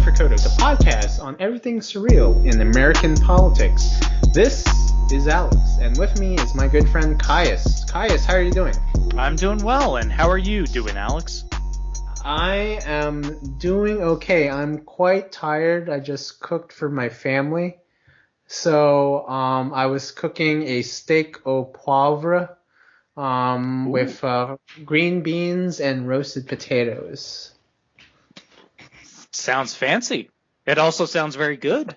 for Kodos, a podcast on everything surreal in American politics. This is Alex, and with me is my good friend Caius. Caius, how are you doing? I'm doing well, and how are you doing, Alex? I am doing okay. I'm quite tired. I just cooked for my family. So I was cooking a steak au poivre with green beans and roasted potatoes. Sounds fancy. It also sounds very good.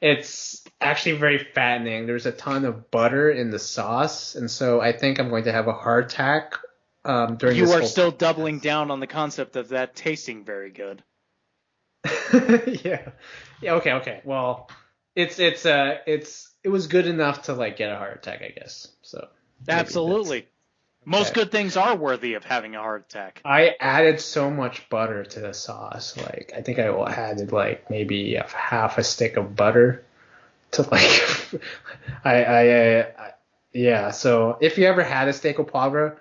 It's actually very fattening. There's a ton of butter in the sauce, and so I think I'm going to have a heart attack during this You are whole still podcast. doubling down on the concept of that tasting very good. Yeah. Yeah. Okay. Well, it was good enough to like get a heart attack, I guess. So maybe Absolutely. Most good things are worthy of having a heart attack. I added so much butter to the sauce. Like I think I added like maybe half a stick of butter to like yeah. So if you ever had a steak au poivre,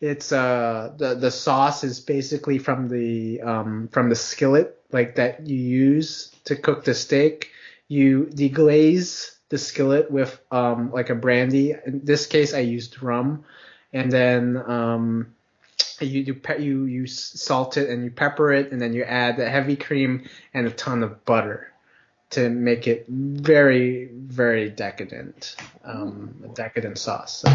it's the sauce is basically from the skillet like that you use to cook the steak. You deglaze the skillet with like a brandy. In this case, I used rum, and then you salt it and you pepper it, and then you add the heavy cream and a ton of butter to make it very, very decadent, a decadent sauce. So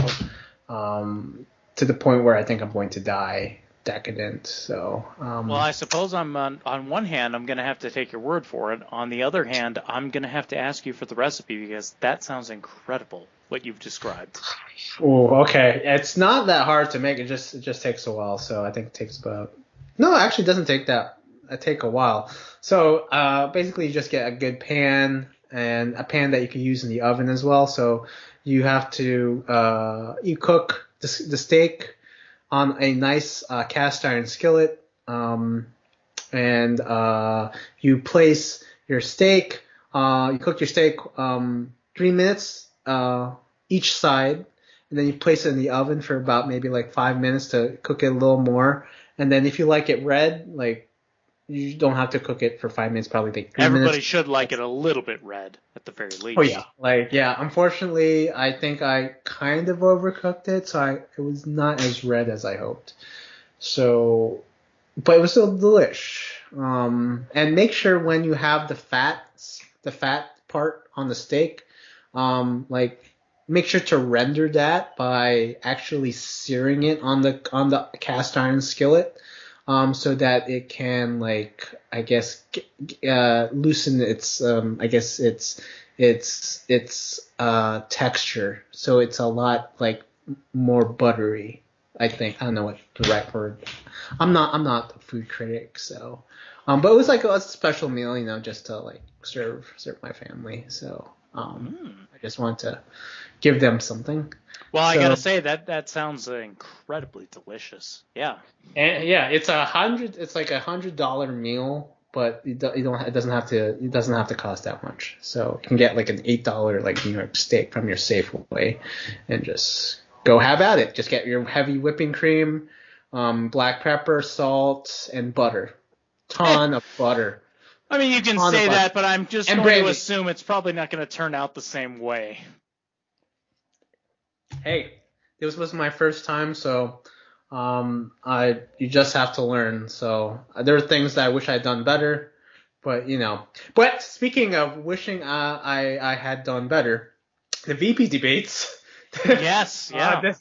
to the point where I think I'm going to die decadent. So Well, I suppose I'm on one hand, I'm going to have to take your word for it. On the other hand, I'm going to have to ask you for the recipe because that sounds incredible, what you've described. Oh, okay. It's not that hard to make. It just takes a while. So I think it takes about. No, actually, it doesn't take that. It take a while. So basically, you just get a good pan and a pan that you can use in the oven as well. So you have to you cook the steak on a nice cast iron skillet, and you place your steak. You cook your steak 3 minutes each side, and then you place it in the oven for about maybe like 5 minutes to cook it a little more. And then if you like it red, like you don't have to cook it for 5 minutes, probably like 3 minutes. Everybody should like it a little bit red, at the very least. Oh yeah, unfortunately, I think I kind of overcooked it, so it was not as red as I hoped. So, but it was still delish. And make sure when you have the fat part on the steak, like make sure to render that by actually searing it on the cast iron skillet. So that it can like I guess loosen its its texture, so it's a lot like more buttery. I think I don't know what the right word. I'm not a food critic, so but it was like a special meal, just to like serve my family. So I just want to give them something. Well, I gotta say that sounds incredibly delicious. Yeah. And yeah, it's like $100 meal, but it doesn't have to cost that much. So you can get like an $8 like New York steak from your Safeway, and just go have at it. Just get your heavy whipping cream, black pepper, salt, and butter. Ton of butter. I mean, you can say that, but I'm just going to assume it's probably not going to turn out the same way. Hey, this was my first time, so you just have to learn. So there are things that I wish I'd done better, but But speaking of wishing I had done better, the VP debates. Yes, yeah. It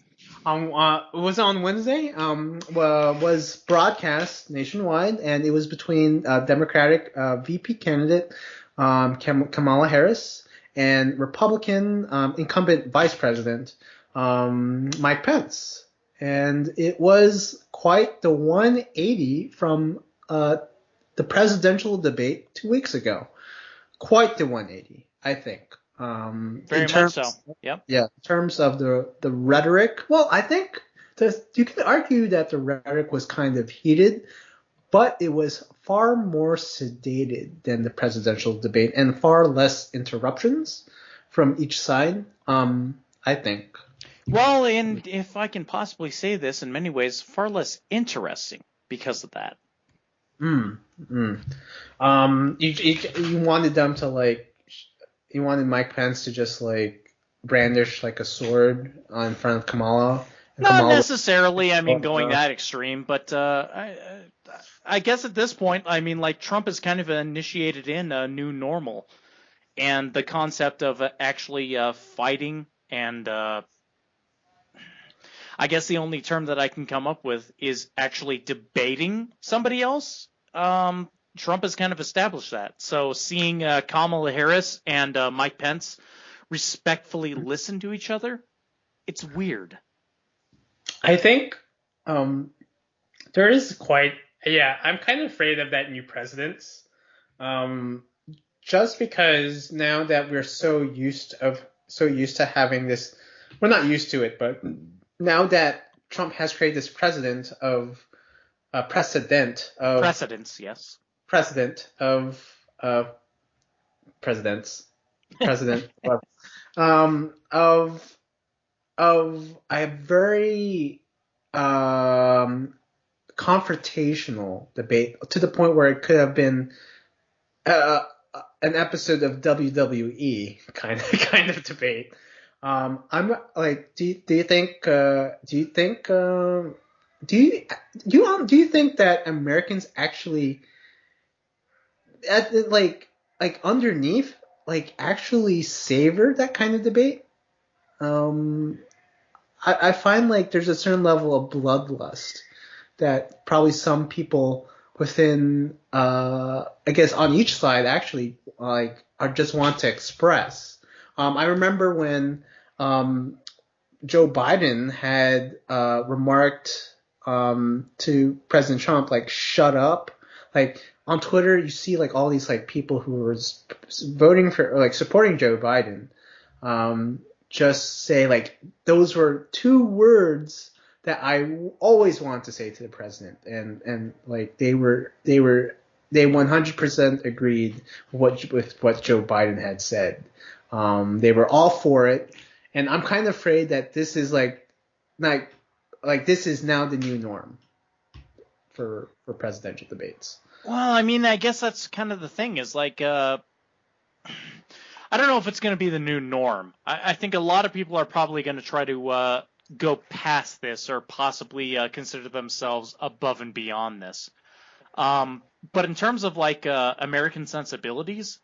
was on Wednesday. Was broadcast nationwide, and it was between Democratic VP candidate Kamala Harris and Republican incumbent Vice President Mike Pence. And it was quite the 180 from the presidential debate 2 weeks ago. Quite the 180, I think. Very much so. Yep. Yeah, in terms of the rhetoric, well, I think you can argue that the rhetoric was kind of heated, but it was far more sedated than the presidential debate and far less interruptions from each side, I think. Well, and if I can possibly say this, in many ways, far less interesting because of that. Mm, mm. You wanted them to like, you wanted Mike Pence to just like brandish like a sword in front of Kamala, and Not Kamala necessarily, I mean, going would, that extreme, but I guess at this point, I mean, like Trump has kind of initiated in a new normal, and the concept of actually fighting and I guess the only term that I can come up with is actually debating somebody else. Trump has kind of established that. So seeing Kamala Harris and Mike Pence respectfully listen to each other, it's weird. I think um, there is quite, yeah, I'm kind of afraid of that new president. Um, just because now that we're so used to having this, we're not used to it, but now that Trump has created this Precedents, yes. precedent presidents, president of a very confrontational debate to the point where it could have been uh, an episode of WWE kind of debate. I'm like, do you think that Americans actually like underneath like actually savor that kind of debate? Um, I find like there's a certain level of bloodlust that probably some people within I guess on each side actually like are just want to express. I remember when Joe Biden had remarked to President Trump like shut up. Like on Twitter you see like all these like people who were voting for or like supporting Joe Biden just say like those were two words that I always want to say to the president, and like they 100% agreed with what Joe Biden had said. They were all for it, and I'm kind of afraid that this is like this is now the new norm for presidential debates. Well, I mean, I guess that's kind of the thing is like, I don't know if it's going to be the new norm. I think a lot of people are probably going to try to go past this or possibly consider themselves above and beyond this. But in terms of like American sensibilities,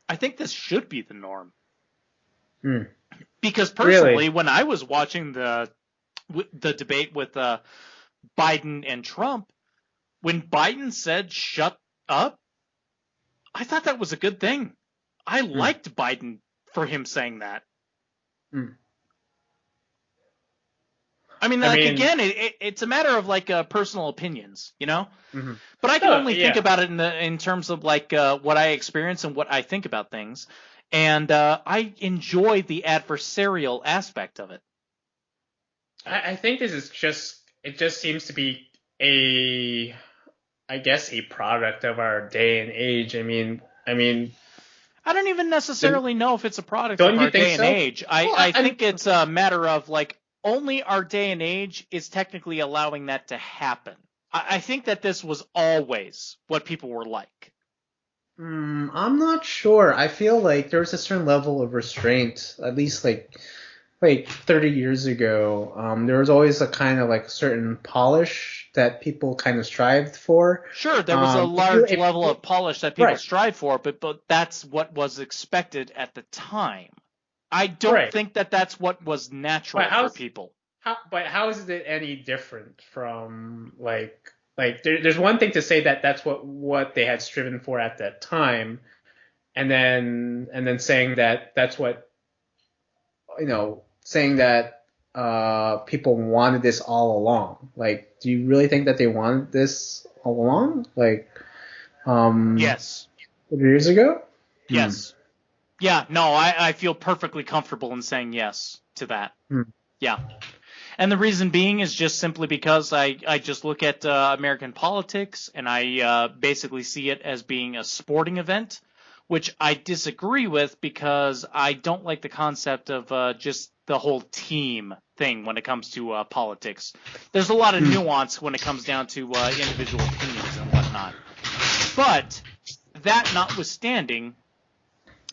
I think this should be the norm. Mm. Because personally, Really? when I was watching the debate with Biden and Trump, when Biden said "shut up," I thought that was a good thing. I liked Biden for him saying that. Mm. I mean, again, it's a matter of like personal opinions, you know. Mm-hmm. But I can only think yeah. about it in terms of like what I experience and what I think about things, and I enjoy the adversarial aspect of it. I think this is it just seems to be I guess a product of our day and age. I mean, I don't even necessarily know if it's a product don't of you our think day and so? age. Well, I think it's a matter of like only our day and age is technically allowing that to happen. I think that this was always what people were like. I'm not sure. I feel like there was a certain level of restraint, at least like 30 years ago. There was always a kind of like certain polish that people kind of strived for. Sure, there was a large level of polish that people strive for, but that's what was expected at the time. I don't think that that's what was natural for people. But how is it any different from like there's one thing to say that that's what they had striven for at that time, and then saying that that's what saying that people wanted this all along. Like, do you really think that they wanted this all along? Like, yes, 30 years ago. Yes. Yeah. No, I feel perfectly comfortable in saying yes to that. Yeah. And the reason being is just simply because I just look at American politics and I basically see it as being a sporting event, which I disagree with because I don't like the concept of just the whole team thing when it comes to politics. There's a lot of nuance when it comes down to individual opinions and whatnot. But that notwithstanding,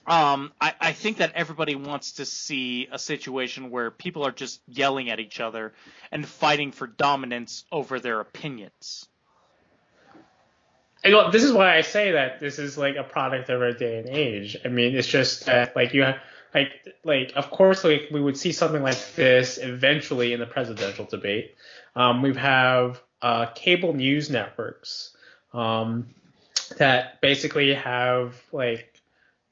I think that everybody wants to see a situation where people are just yelling at each other and fighting for dominance over their opinions. This is why I say that this is like a product of our day and age. I mean, it's just that like you have of course like we would see something like this eventually in the presidential debate. We have cable news networks that basically have like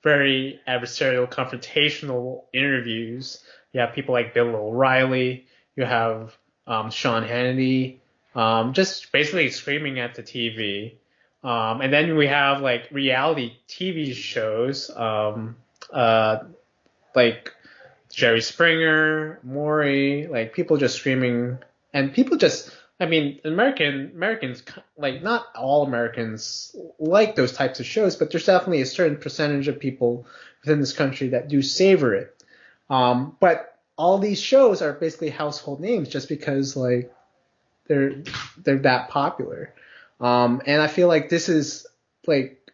very adversarial, confrontational interviews. You have people like Bill O'Reilly. You have Sean Hannity, just basically screaming at the TV. And then we have like reality TV shows, like Jerry Springer, Maury, like people just screaming, and people just, I mean, Americans, like not all Americans like those types of shows, but there's definitely a certain percentage of people within this country that do savor it. But all these shows are basically household names just because like they're that popular. And I feel like this is like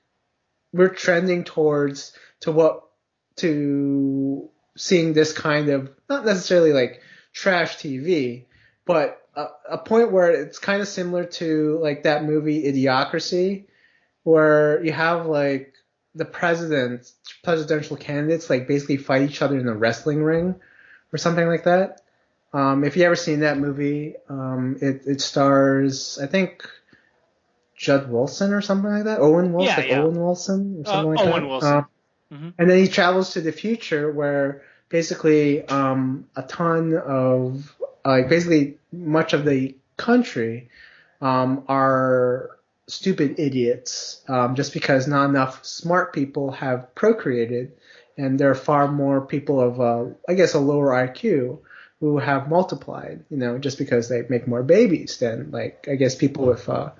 we're trending to seeing this kind of, not necessarily like trash TV, but a point where it's kind of similar to like that movie Idiocracy, where you have like the presidential candidates like basically fight each other in a wrestling ring or something like that. If you ever seen that movie, it stars, I think, Judd Wilson or something like that. Owen Wilson, Owen Wilson or something like that. Owen Wilson. And then he travels to the future where basically a ton of basically much of the country are stupid idiots just because not enough smart people have procreated, and there are far more people of I guess a lower IQ who have multiplied, just because they make more babies than like I guess people with are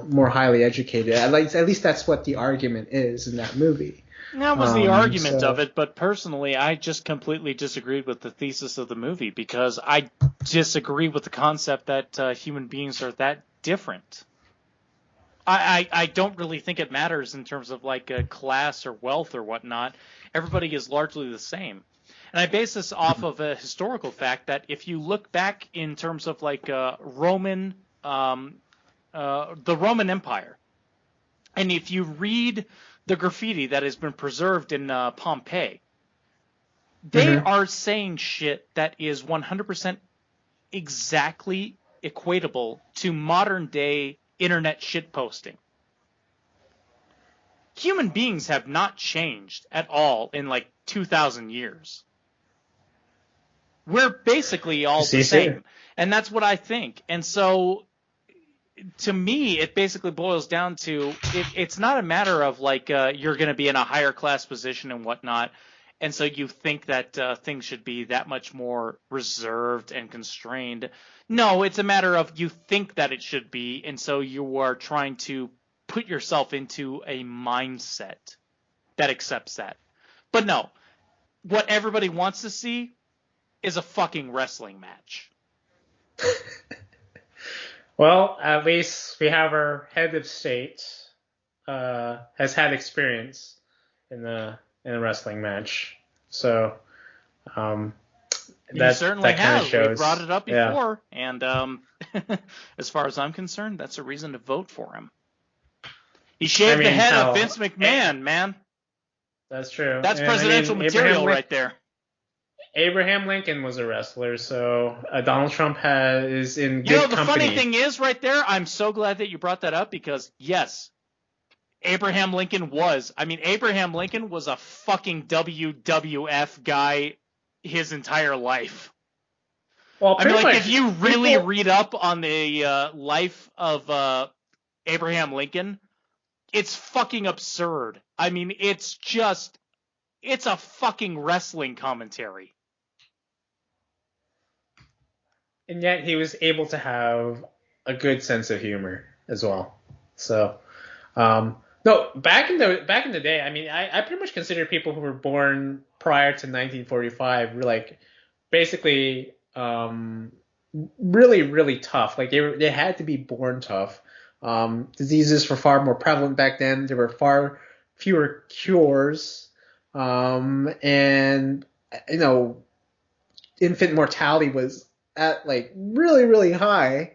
more highly educated. At least that's what the argument is in that movie. That was the argument of it, but personally, I just completely disagreed with the thesis of the movie because I disagree with the concept that human beings are that different. I don't really think it matters in terms of like class or wealth or whatnot. Everybody is largely the same. And I base this off of a historical fact that if you look back in terms of like the Roman Empire, and if you read the graffiti that has been preserved in Pompeii, they are saying shit that is 100% exactly equatable to modern day internet shitposting. Human beings have not changed at all in like 2,000 years. We're basically all the same. And that's what I think. And so to me, it basically boils down to it's not a matter of like you're going to be in a higher class position and whatnot, and so you think that things should be that much more reserved and constrained. No, it's a matter of you think that it should be, and so you are trying to put yourself into a mindset that accepts that. But no, what everybody wants to see is a fucking wrestling match. Well, at least we have our head of state has had experience in a wrestling match, so you certainly have. We brought it up before, and as far as I'm concerned, that's a reason to vote for him. He shaved the head of Vince McMahon, man. That's true. That's presidential material right there. Abraham Lincoln was a wrestler, so Donald Trump is in good company. The funny thing is right there, I'm so glad that you brought that up because, yes, Abraham Lincoln was. I mean, Abraham Lincoln was a fucking WWF guy his entire life. Well, I mean, like, if you really read up on the life of Abraham Lincoln, it's fucking absurd. I mean, it's a fucking wrestling commentary. And yet he was able to have a good sense of humor as well. So, no, back in the day, I mean, I pretty much consider people who were born prior to 1945 were like basically really, really tough. Like they had to be born tough. Diseases were far more prevalent back then. There were far fewer cures, and infant mortality was at like really really high.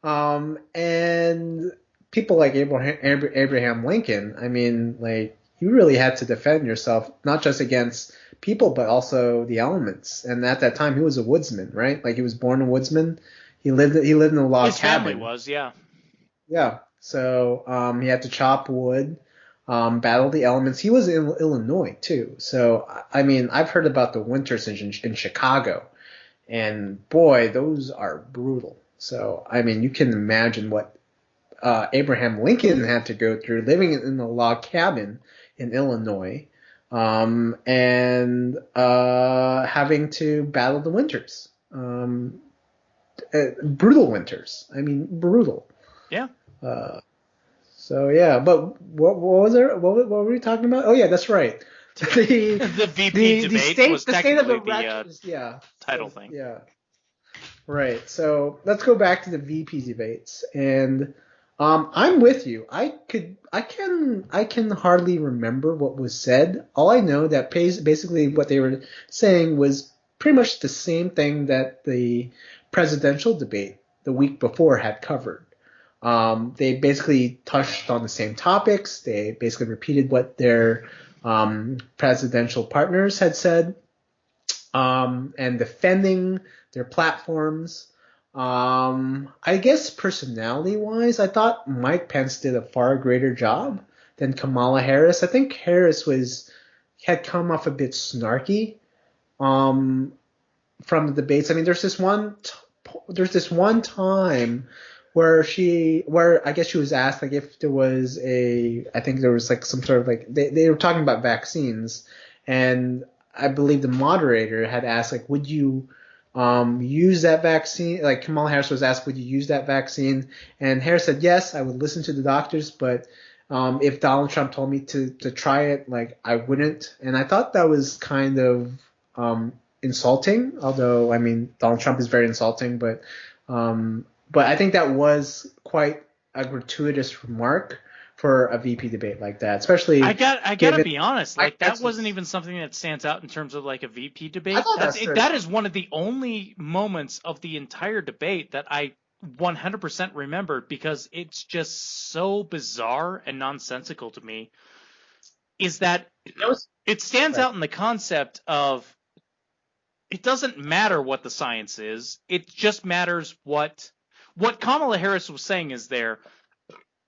And people like Abraham Lincoln, I mean, like you really had to defend yourself not just against people but also the elements. And at that time, he was a woodsman, right? Like he was born a woodsman. He lived in a log His cabin. family was, yeah. Yeah. So he had to chop wood, battle the elements. He was in Illinois too. So I mean, I've heard about the winters in Chicago, and boy, those are brutal. So I mean, you can imagine what Abraham Lincoln had to go through living in a log cabin in Illinois, and having to battle the winters, brutal winters. I mean, brutal. Yeah. So yeah, but what was there? What were we talking about? Oh yeah, that's right. The VP debate was technically the title thing. Yeah. Right. So let's go back to the VP debates, and I'm with you. I can hardly remember what was said. All I know that basically what they were saying was pretty much the same thing that the presidential debate the week before had covered. They basically touched on the same topics. They basically repeated what their presidential partners had said, and defending their platforms. I guess personality-wise, I thought Mike Pence did a far greater job than Kamala Harris. I think Harris had come off a bit snarky from the debates. I mean, there's this one time where I guess she was asked like if there was I think there was like some sort of like they were talking about vaccines, and I believe the moderator had asked like, would you use that vaccine? Like Kamala Harris was asked, would you use that vaccine? And Harris said, yes, I would listen to the doctors, but if Donald Trump told me to try it, like I wouldn't. And I thought that was kind of insulting, although I mean Donald Trump is very insulting, but I think that was quite a gratuitous remark for a VP debate like that, especially. I gotta be honest, like that wasn't even something that stands out in terms of like a VP debate. That is one of the only moments of the entire debate that I 100% remembered because it's just so bizarre and nonsensical to me. Is that it stands out in the concept of it doesn't matter what the science is, it just matters what Kamala Harris was saying is there.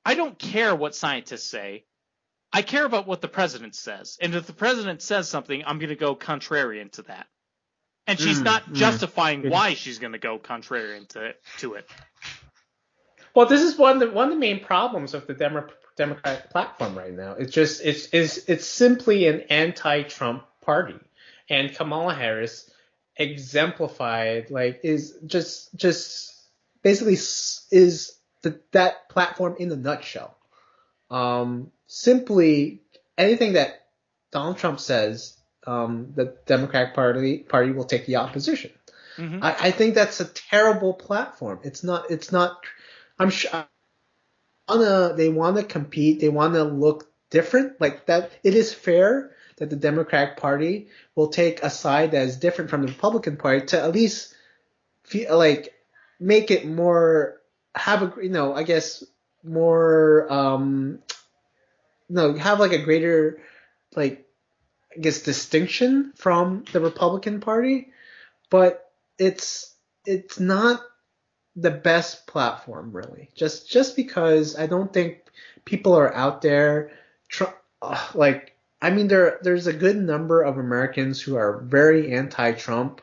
I don't care what scientists say. I care about what the president says. And if the president says something, I'm going to go contrarian to that. And she's not justifying why she's going to go contrarian to it. Well, this is one of the main problems of the Democratic platform right now. It's simply an anti-Trump party, and Kamala Harris exemplified is basically that platform in a nutshell. Simply anything that Donald Trump says, the Democratic Party will take the opposition. Mm-hmm. I think that's a terrible platform. It's not. I'm sure they want to compete. They want to look different. Like that. It is fair that the Democratic Party will take a side that is different from the Republican Party to at least feel like make it more. Have I guess more, have like a greater, like, I guess distinction from the Republican Party, but it's not the best platform really. Just because I don't think people are out there, there's a good number of Americans who are very anti-Trump,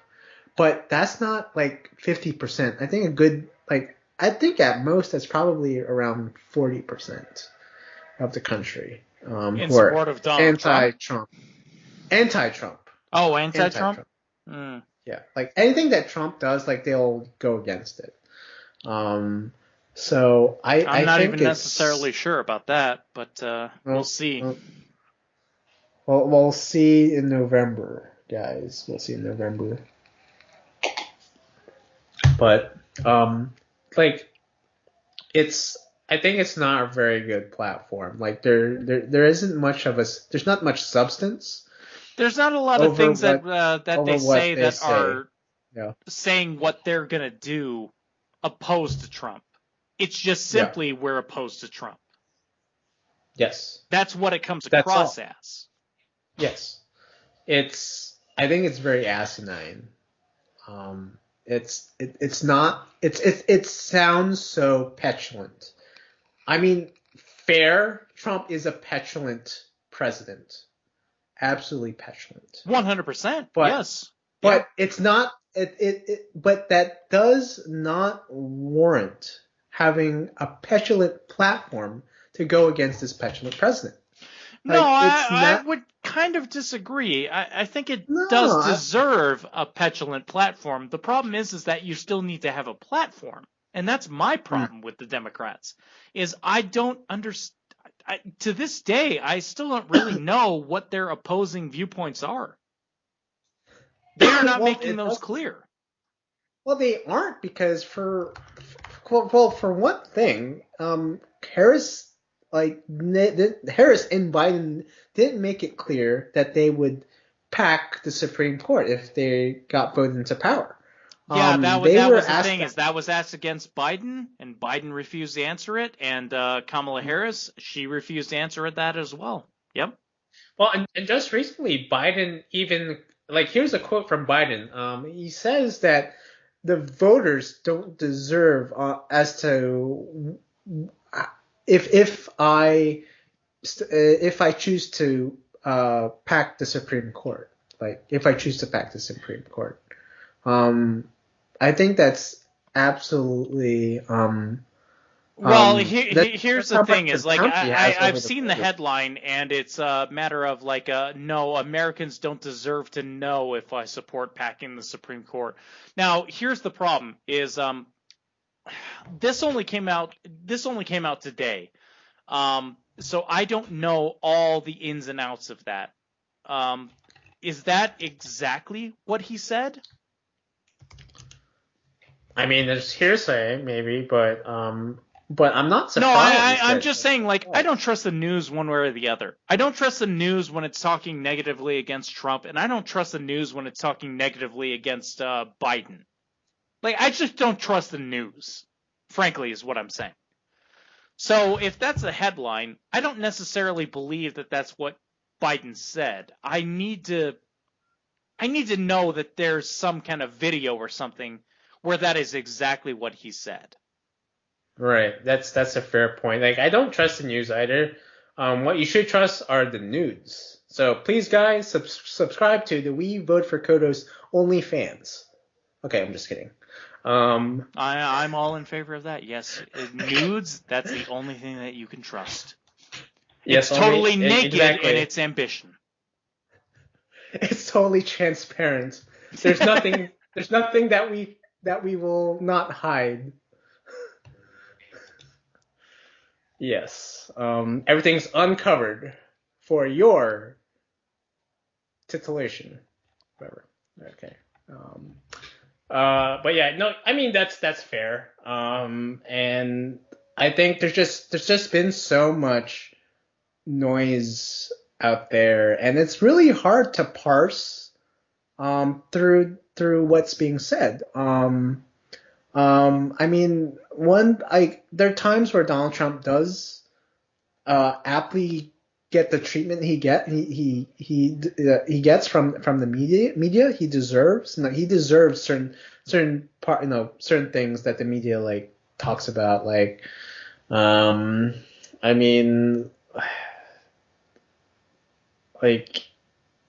but that's not like 50%. I think at most that's probably around 40% of the country in support of Donald Trump. Anti-Trump. Oh, anti-Trump? Yeah, like anything that Trump does, like they'll go against it. So I'm not even necessarily sure about that, but we'll see. We'll see in November, guys. We'll see in November. But I I think it's not a very good platform. Like there isn't much of there's not much substance. There's not a lot of things that they say that are saying what they're gonna do opposed to Trump. It's just simply we're opposed to Trump. Yes. That's what it comes across as. Yes. I think it's very asinine. It sounds so petulant. I mean, fair, Trump is a petulant president. Absolutely petulant. 100%. Yes. But it's not but that does not warrant having a petulant platform to go against this petulant president. No, I would kind of disagree. I think it does deserve a petulant platform. The problem is that you still need to have a platform. And that's my problem with the Democrats, is I don't understand. To this day, I still don't really know what their opposing viewpoints are. They are not making those clear. Well, they aren't because for one thing, Harris and Biden didn't make it clear that they would pack the Supreme Court if they got voted into power. Yeah, that was the thing, is that was asked against Biden, and Biden refused to answer it, and Kamala Harris, she refused to answer that as well. Yep. Well, and just recently, Biden even, here's a quote from Biden. He says that the voters don't deserve as to if I choose to pack the Supreme Court, if I choose to pack the Supreme Court. I think that's absolutely. Well, here's the thing: is I've seen the headline, and it's a matter of no, Americans don't deserve to know if I support packing the Supreme Court. Now, here's the problem: is this only came out today, so I don't know all the ins and outs of that. Is that exactly what he said? I mean, there's hearsay, maybe, but I'm not surprised. No, I'm just saying, I don't trust the news one way or the other. I don't trust the news when it's talking negatively against Trump, and I don't trust the news when it's talking negatively against Biden. I just don't trust the news, frankly, is what I'm saying. So if that's a headline, I don't necessarily believe that that's what Biden said. I need to know that there's some kind of video or something where that is exactly what he said. Right. That's a fair point. I don't trust the news either. What you should trust are the nudes. So please, guys, subscribe to the We Vote for Kodos OnlyFans. Okay, I'm just kidding. I'm all in favor of that. Yes, nudes. That's the only thing that you can trust. Yes, it's totally naked in its ambition. It's totally transparent. There's nothing. There's nothing that we will not hide. Yes. Everything's uncovered for your titillation. Whatever. Okay. But yeah, no, I mean that's fair. And I think there's just been so much noise out there, and it's really hard to parse through what's being said. I mean, there are times where Donald Trump does aptly get the treatment he gets from the media. He deserves. He deserves certain things that the media talks about. I mean,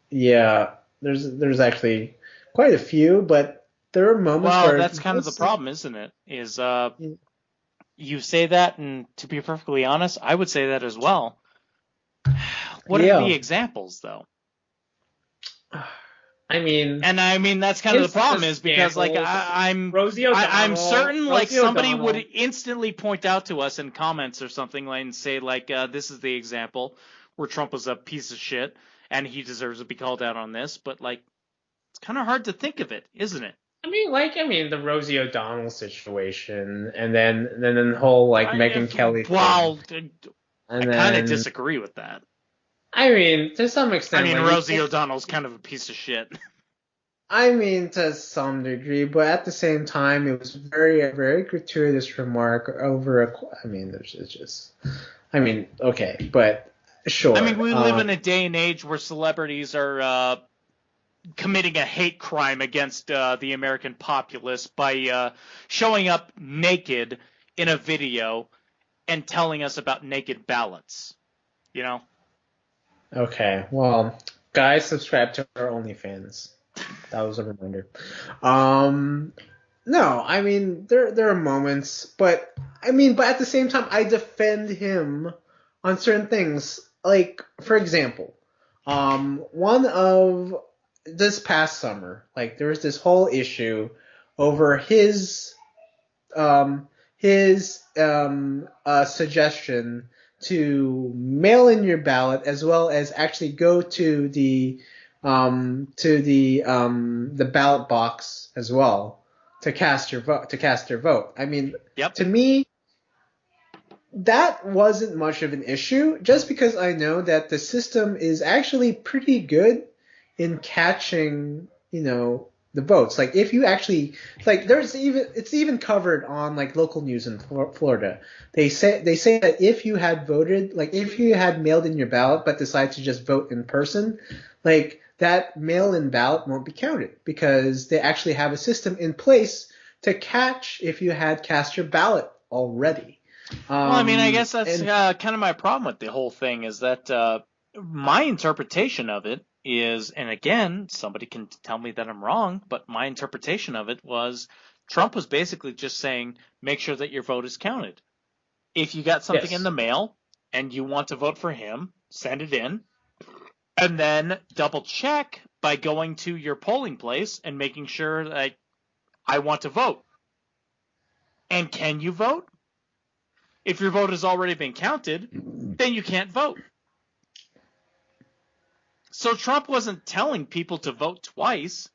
yeah, there's actually quite a few, but there are moments where that's kind of the problem, isn't it? Is you say that, and to be perfectly honest, I would say that as well. What are the examples, though? I mean, that's kind of the problem, is because I'm certain somebody would instantly point out to us in comments or something and say this is the example where Trump was a piece of shit and he deserves to be called out on this, but it's kind of hard to think of it, isn't it? the Rosie O'Donnell situation, and then the whole like Megyn Kelly wow, thing, I and kind of then disagree with that. to some extent, like, Rosie O'Donnell's kind of a piece of shit. to some degree, but at the same time, it was a very gratuitous remark over a. Okay, but sure. We live in a day and age where celebrities are committing a hate crime against the American populace by showing up naked in a video and telling us about naked ballots. You know? Okay, well, guys, subscribe to our OnlyFans. That was a reminder. No, there are moments, but at the same time, I defend him on certain things. Like, for example, one of this past summer, like, there was this whole issue over his suggestion to mail in your ballot as well as actually go to the ballot box as well to cast your vote. Yep. To me, that wasn't much of an issue, just because I know that the system is actually pretty good in catching, the votes. Like, if you actually, like, it's even covered on like local news in Florida. They say that if you had voted, like if you had mailed in your ballot but decided to just vote in person, like, that mail-in ballot won't be counted because they actually have a system in place to catch if you had cast your ballot already. I guess that's kind of my problem with the whole thing is that my interpretation of it is, and again, somebody can tell me that I'm wrong, but my interpretation of it was Trump was basically just saying, make sure that your vote is counted. If you got something in the mail and you want to vote for him, send it in, and then double check by going to your polling place and making sure that I want to vote. And can you vote? If your vote has already been counted, then you can't vote. So Trump wasn't telling people to vote twice.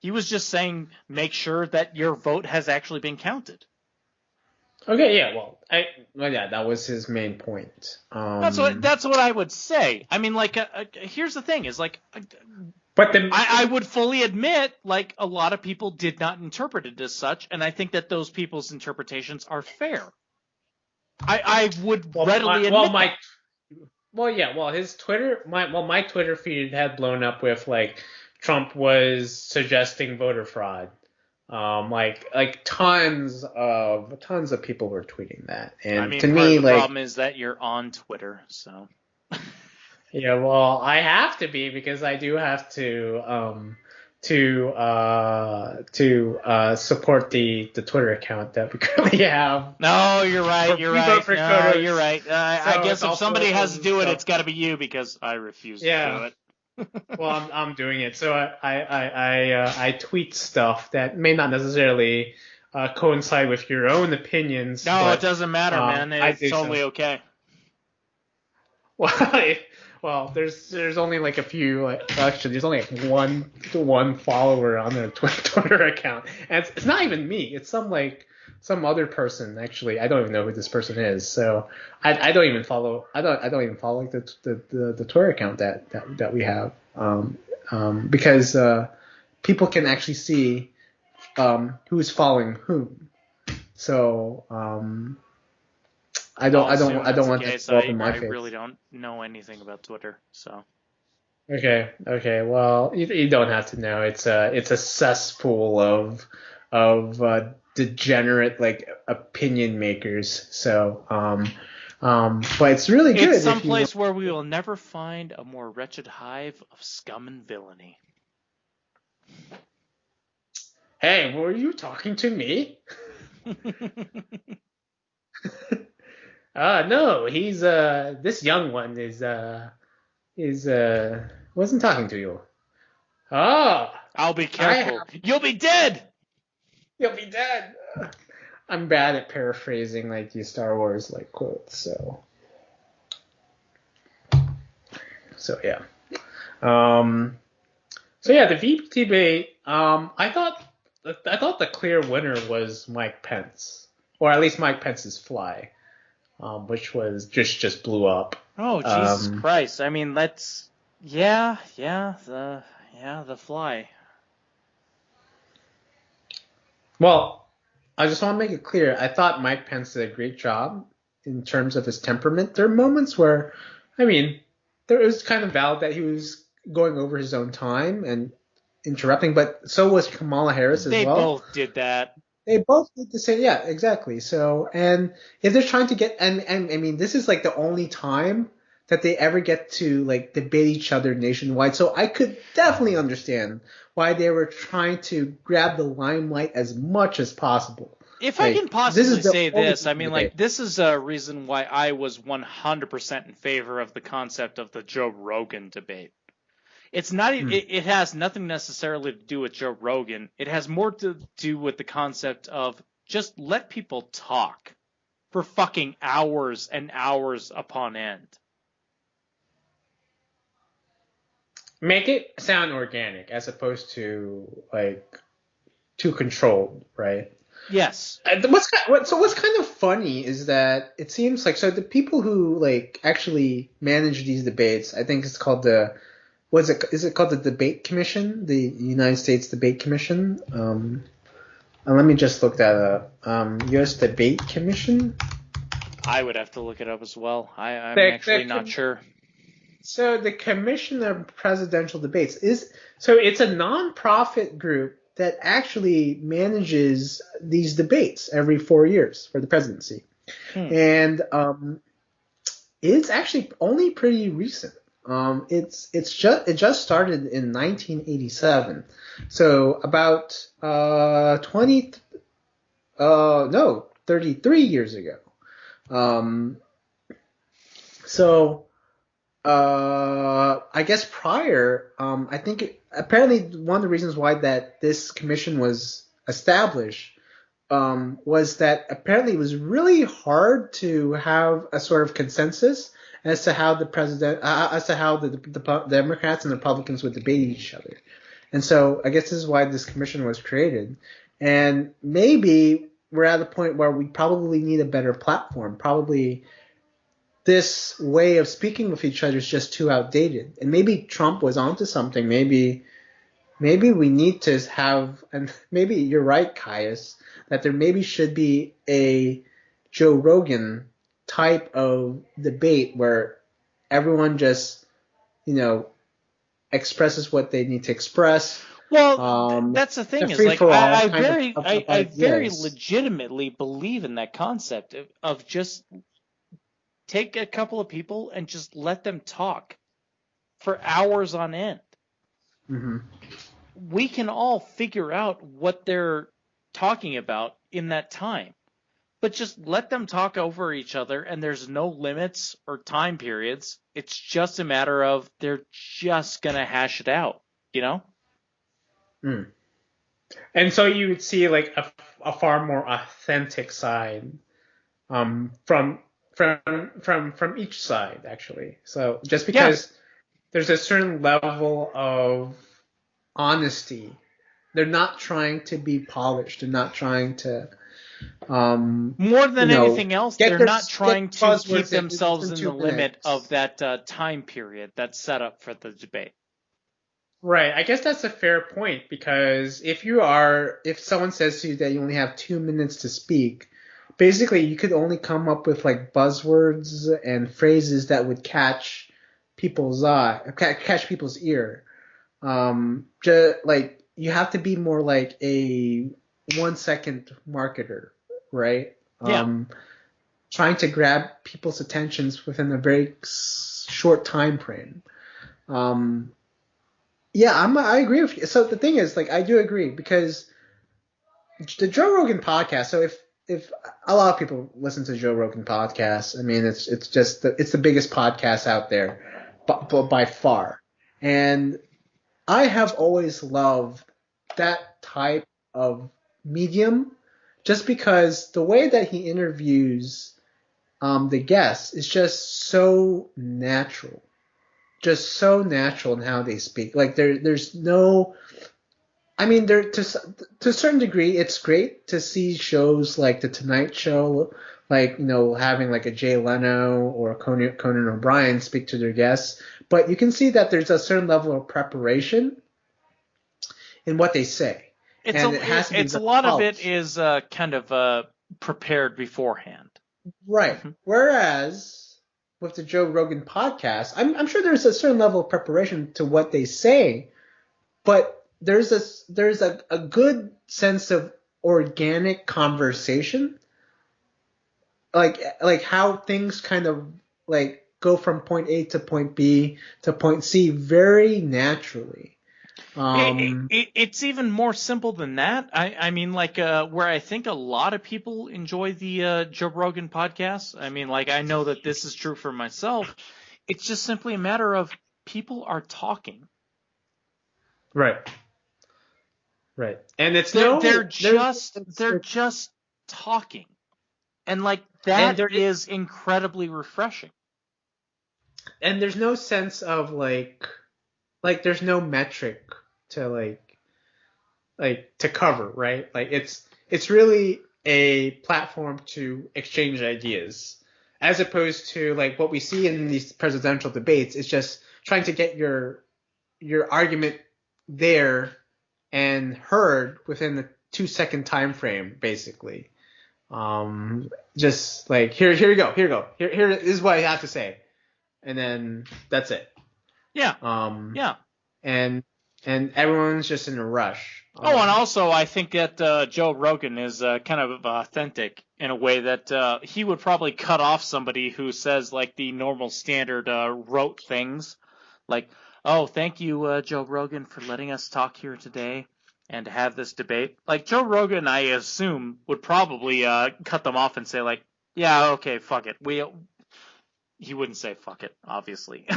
He was just saying, make sure that your vote has actually been counted. Okay, yeah, that was his main point. That's what I would say. Here's the thing: is like, I would fully admit, like, a lot of people did not interpret it as such, and I think that those people's interpretations are fair. I would readily admit that. His Twitter, my Twitter feed had blown up with like Trump was suggesting voter fraud. Tons of people were tweeting that, and to me, the problem is that you're on Twitter, so. Yeah, well, I have to be because I do have to support the Twitter account that we currently have. No, you're right. You're right. No, you're right. I guess if somebody has to do it, it's got to be you because I refuse to do it. Well, I'm doing it. So I tweet stuff that may not necessarily coincide with your own opinions. No, it doesn't matter, man. It's totally okay. Well, there's only like a few. Actually, there's only like one follower on their Twitter account, and it's not even me. It's some other person. Actually, I don't even know who this person is. So I don't even follow. I don't even follow the Twitter account that we have. Because people can actually see who's following whom. So I don't want this to in my face. I really don't know anything about Twitter, so. Okay. Well, you don't have to know. It's a cesspool of degenerate like opinion makers. So but it's really good. It's someplace where we will never find a more wretched hive of scum and villainy. Hey, were you talking to me? No, he's this young one is wasn't talking to you. I'll be careful. You'll be dead. You'll be dead. I'm bad at paraphrasing like the Star Wars like quotes, so yeah. The VP debate, I thought I thought the clear winner was Mike Pence, or at least Mike Pence's fly, which was just blew up. Oh, Jesus Christ! I mean, the fly. Well, I just want to make it clear. I thought Mike Pence did a great job in terms of his temperament. There are moments where, I mean, there was kind of valid that he was going over his own time and interrupting, but so was Kamala Harris as well. They both did that. They both did the same. Yeah, exactly. So, and if they're trying to get, and I mean, this is like the only time that they ever get to like debate each other nationwide. So I could definitely understand why they were trying to grab the limelight as much as possible. If I can possibly say this, I mean, like, this is a reason why I was 100% in favor of the concept of the Joe Rogan debate. It's not. It has nothing necessarily to do with Joe Rogan. It has more to do with the concept of just let people talk for fucking hours and hours upon end. Make it sound organic as opposed to like too controlled, right? Yes. What's kind of funny is that it seems like the people who like actually manage these debates, I think it's called is it called the Debate Commission, the United States Debate Commission? Let me just look that up. U.S. Debate Commission. I would have to look it up as well. I'm actually not sure. So the Commission of Presidential Debates it's a non-profit group that actually manages these debates every 4 years for the presidency, and it's actually only pretty recent. It just started in 1987, so about 33 years ago. I guess prior, I think apparently one of the reasons why that this commission was established was that apparently it was really hard to have a sort of consensus as to how the Democrats and Republicans would debate each other. And so I guess this is why this commission was created. And maybe we're at a point where we probably need a better platform. Probably this way of speaking with each other is just too outdated. And maybe Trump was onto something. Maybe we need to have, and maybe you're right, Caius, that there maybe should be a Joe Rogan type of debate where everyone just, expresses what they need to express. Well, that's the thing is like I very legitimately believe in that concept of just take a couple of people and just let them talk for hours on end. Mm-hmm. We can all figure out what they're talking about in that time. But just let them talk over each other, and there's no limits or time periods. It's just a matter of they're just going to hash it out, Mm. And so you would see like a far more authentic side from each side, actually. So just because there's a certain level of honesty, they're not trying to be polished. They're not trying to more than anything else, they're not trying to keep themselves in the limit of that time period that's set up for the debate. Right. I guess that's a fair point, because if someone says to you that you only have 2 minutes to speak, basically you could only come up with like buzzwords and phrases that would catch people's ear. Like you have to be more like a 1 second marketer, right? Yeah. Trying to grab people's attentions within a very short time frame. I agree with you. So the thing is, like, I do agree, because the Joe Rogan podcast. So if a lot of people listen to Joe Rogan podcast, I mean, it's the biggest podcast out there, by far. And I have always loved that type of medium, just because the way that he interviews the guests is just so natural. Just so natural in how they speak. Like there's no I mean, there to a certain degree, it's great to see shows like The Tonight Show, like having like a Jay Leno or Conan O'Brien speak to their guests. But you can see that there's a certain level of preparation in what they say, and it has to be It's a very lot of it polished. is kind of prepared beforehand. Right. Whereas with the Joe Rogan podcast, I'm sure there's a certain level of preparation to what they say, but there's a good sense of organic conversation, like how things kind of like go from point A to point B to point C very naturally. It's even more simple than that. I mean, like, where I think a lot of people enjoy the Joe Rogan podcast. I mean, like, I know that this is true for myself. It's just simply a matter of people are talking. Right. Right. And they're just talking, and like that is incredibly refreshing. And there's no sense of like there's no metric to like to cover, right? Like it's really a platform to exchange ideas, as opposed to like what we see in these presidential debates. It's just trying to get your argument there and heard within the 2-second time frame, basically. Just like here you go, here is what I have to say, and then that's it. Yeah. Yeah. And everyone's just in a rush. And also I think that Joe Rogan is kind of authentic in a way that he would probably cut off somebody who says like the normal standard rote things, like, oh, thank you, Joe Rogan, for letting us talk here today and have this debate. Like, Joe Rogan, I assume, would probably cut them off and say, like, yeah, okay, fuck it. He wouldn't say fuck it, obviously.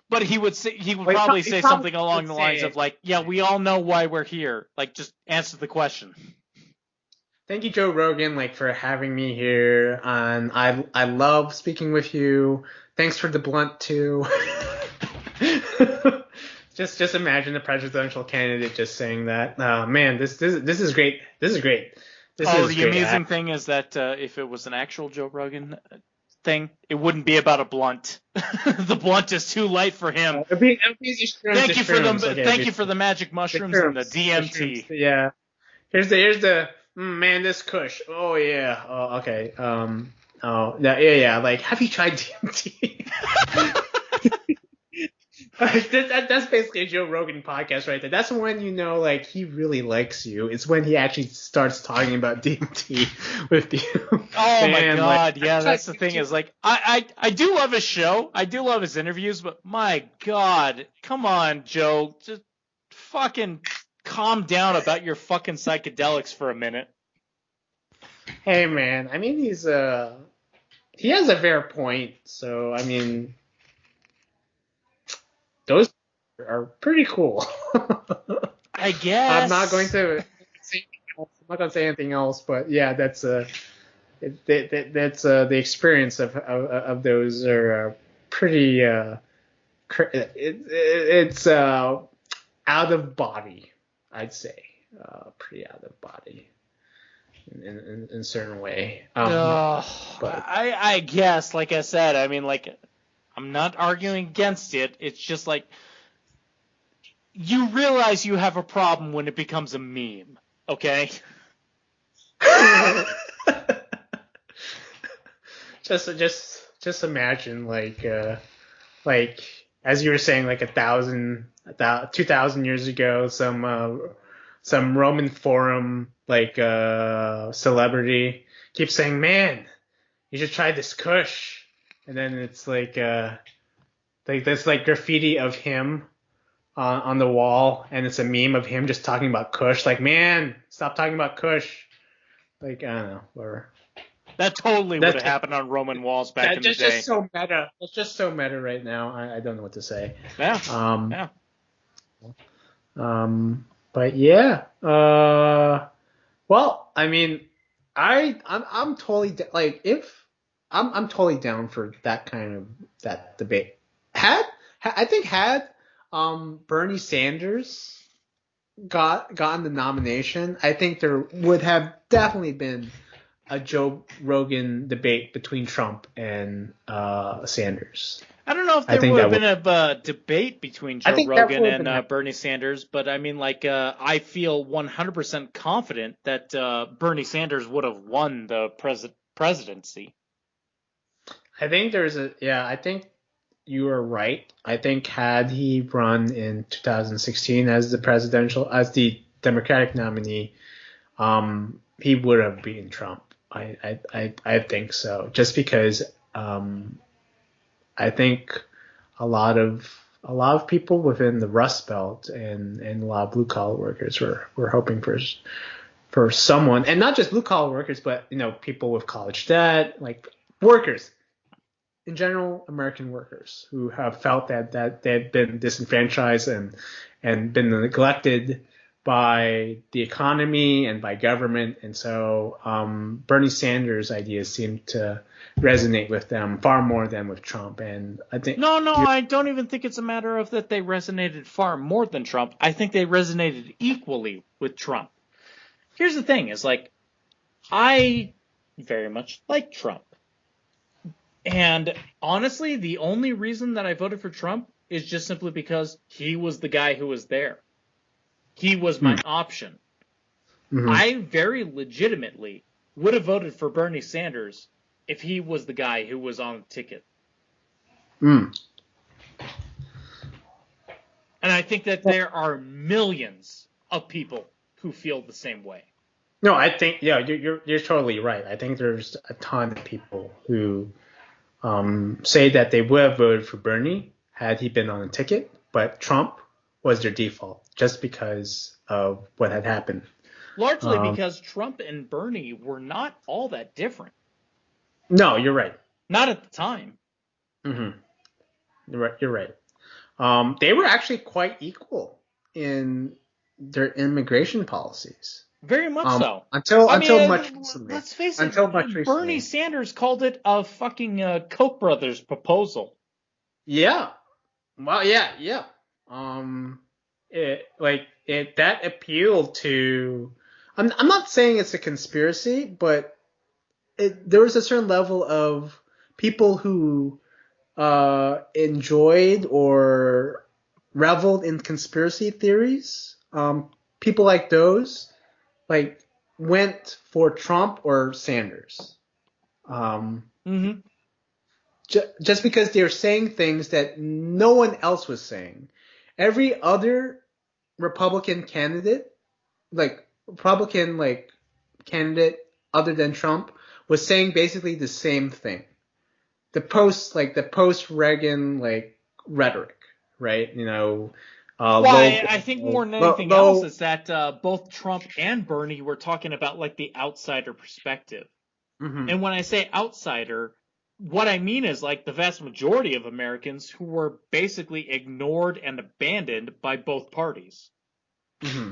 But he would probably say something along the lines of, like, yeah, we all know why we're here. Like, just answer the question. Thank you, Joe Rogan, like, for having me here. I love speaking with you. Thanks for the blunt, too. Just imagine the presidential candidate just saying that. Man, this is great. This is great. The amazing thing is that if it was an actual Joe Rogan thing, it wouldn't be about a blunt. The blunt is too light for him. Thank you for the magic mushrooms and the DMT. Yeah. Here's the man, this Kush. Oh yeah. Oh, okay. Yeah. Like, have you tried DMT? That's basically a Joe Rogan podcast right there. That's when you know, like, he really likes you. It's when he actually starts talking about DMT with you. Oh my god, like, yeah, that's the thing is, like, I do love his show. I do love his interviews, but my god, come on, Joe. Just fucking calm down about your fucking psychedelics for a minute. Hey, man, I mean, he has a fair point, so, I mean, those are pretty cool. I guess. I'm not going to say anything else, but yeah, that's the experience of those are pretty. It's out of body, I'd say, pretty out of body in a certain way. But I guess, like I said, I mean, like, I'm not arguing against it. It's just like, you realize you have a problem when it becomes a meme, okay? just imagine, like as you were saying, like 2,000 years ago, some Roman forum like celebrity keeps saying, "Man, you should try this Kush," and then it's like there's like graffiti of him on the wall, and it's a meme of him just talking about Kush. Like, man, stop talking about Kush. Like, I don't know, whatever. That totally would have happened on Roman walls back in the day. That's just so meta. It's just so meta right now. I don't know what to say. Yeah. But yeah. Well, I mean, I'm totally I'm totally down for that kind of that debate. Had Bernie Sanders gotten the nomination, I think there would have definitely been a Joe Rogan debate between Trump and Sanders. I don't know if I there think would that have been a debate between I Joe think that Rogan would have been and Bernie Sanders, but I mean, like, I feel 100% confident that Bernie Sanders would have won the presidency. I think I think you are right. I think had he run in 2016 as the Democratic nominee, he would have beaten Trump. I think so. Just because I think a lot of people within the Rust Belt and a lot of blue collar workers were hoping for someone, and not just blue collar workers, but people with college debt, like workers in general, American workers who have felt that they've been disenfranchised and been neglected by the economy and by government. And so Bernie Sanders' ideas seem to resonate with them far more than with Trump. And I think No, I don't even think it's a matter of that they resonated far more than Trump. I think they resonated equally with Trump. Here's the thing, is like, I very much like Trump. And honestly, the only reason that I voted for Trump is just simply because he was the guy who was there. He was my option. Mm-hmm. I very legitimately would have voted for Bernie Sanders if he was the guy who was on the ticket. Mm. And I think that there are millions of people who feel the same way. No, I think you're totally right. I think there's a ton of people who say that they would have voted for Bernie had he been on the ticket, but Trump was their default just because of what had happened. Largely because Trump and Bernie were not all that different. No, you're right. Not at the time. Mm-hmm. You're right. They were actually quite equal in their immigration policies. Very much so. Until much recently. Let's face it. Until much recently. Bernie Sanders called it a fucking Koch brothers proposal. Yeah. Well, yeah. That appealed to. I'm not saying it's a conspiracy, but there was a certain level of people who enjoyed or reveled in conspiracy theories. People like those. Like went for Trump or Sanders, just because they're saying things that no one else was saying. Every other Republican candidate other than Trump was saying basically the same thing. The post Reagan rhetoric, right? I think more than anything else is that both Trump and Bernie were talking about like the outsider perspective. Mm-hmm. And when I say outsider, what I mean is like the vast majority of Americans who were basically ignored and abandoned by both parties. Mm-hmm.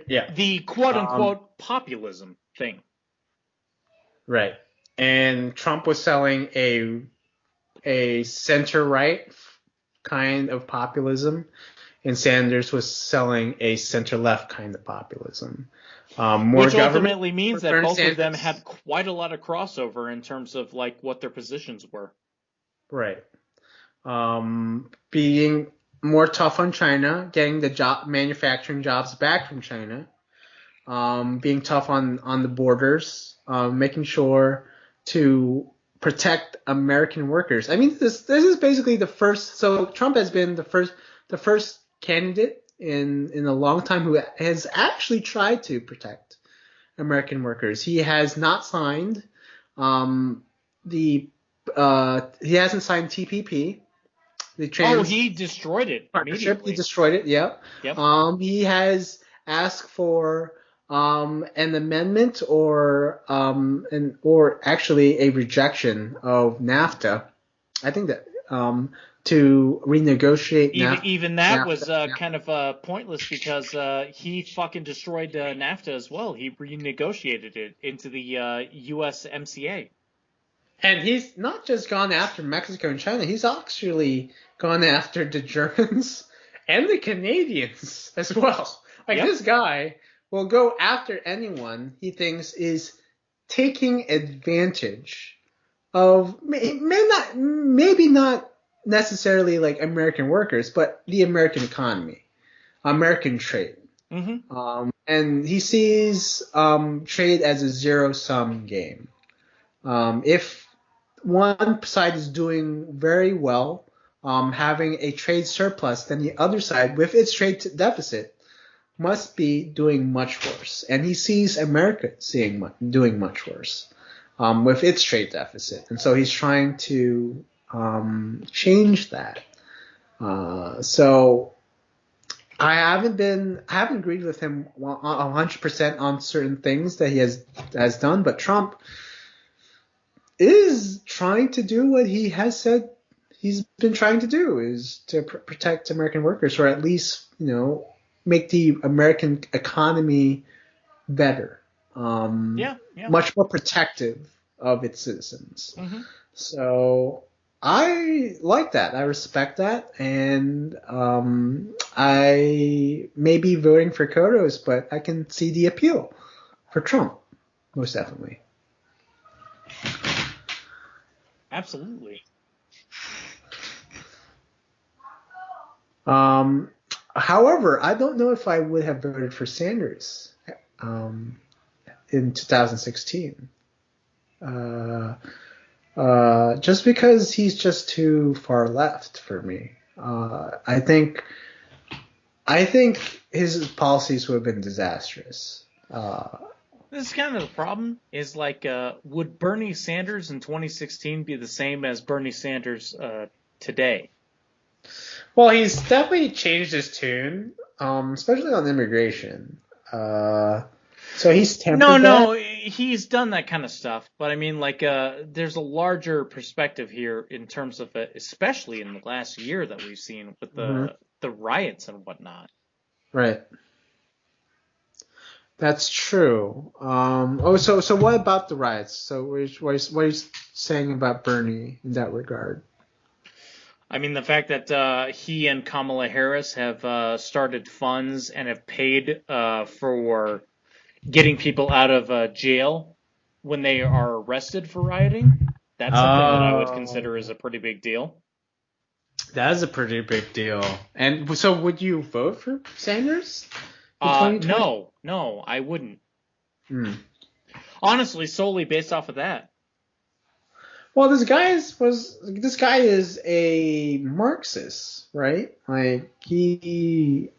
Yeah. The quote-unquote populism thing. Right. And Trump was selling a center-right kind of populism, and Sanders was selling a center-left kind of populism. Which ultimately means that both of them had quite a lot of crossover in terms of like what their positions were. Right. Being more tough on China, getting the manufacturing jobs back from China, being tough on the borders, making sure to protect American workers. I mean, this is basically the first. So Trump has been the first candidate in a long time who has actually tried to protect American workers. He has not signed he hasn't signed TPP. He destroyed it partnership. He destroyed it. Yep. He has asked for an amendment or actually a rejection of NAFTA. I think that to renegotiate NAFTA. Even that was kind of pointless because he fucking destroyed NAFTA as well. He renegotiated it into the USMCA. And he's not just gone after Mexico and China. He's actually gone after the Germans and the Canadians as well. Like this guy will go after anyone he thinks is taking advantage of maybe not necessarily like American workers, but the American economy, American trade. Mm-hmm. And he sees trade as a zero-sum game. If one side is doing very well, having a trade surplus, then the other side, with its trade deficit, must be doing much worse. And he sees America doing much worse with its trade deficit. And so he's trying to change that. So I haven't agreed with him 100% on certain things that he has done, but Trump is trying to do what he has said he's been trying to do, is to protect American workers, or at least, make the American economy better. Much more protective of its citizens. Mm-hmm. So I like that. I respect that. And I may be voting for Kodos, but I can see the appeal for Trump, most definitely. Absolutely. However, I don't know if I would have voted for Sanders in 2016. Just because he's just too far left for me. I think his policies would have been disastrous. This is kind of the problem, is like, would Bernie Sanders in 2016 be the same as Bernie Sanders today? Well, he's definitely changed his tune, especially on immigration. So he's tempered that. No, he's done that kind of stuff. But I mean, like, there's a larger perspective here in terms of, especially in the last year that we've seen with the riots and whatnot. Right. That's true. So what about the riots? So what are you saying about Bernie in that regard? I mean, the fact that he and Kamala Harris have started funds and have paid for getting people out of jail when they are arrested for rioting, that's something that I would consider as a pretty big deal. That is a pretty big deal. And so would you vote for Sanders? No, I wouldn't. Honestly, solely based off of that. Well, this guy is a Marxist, right? Like he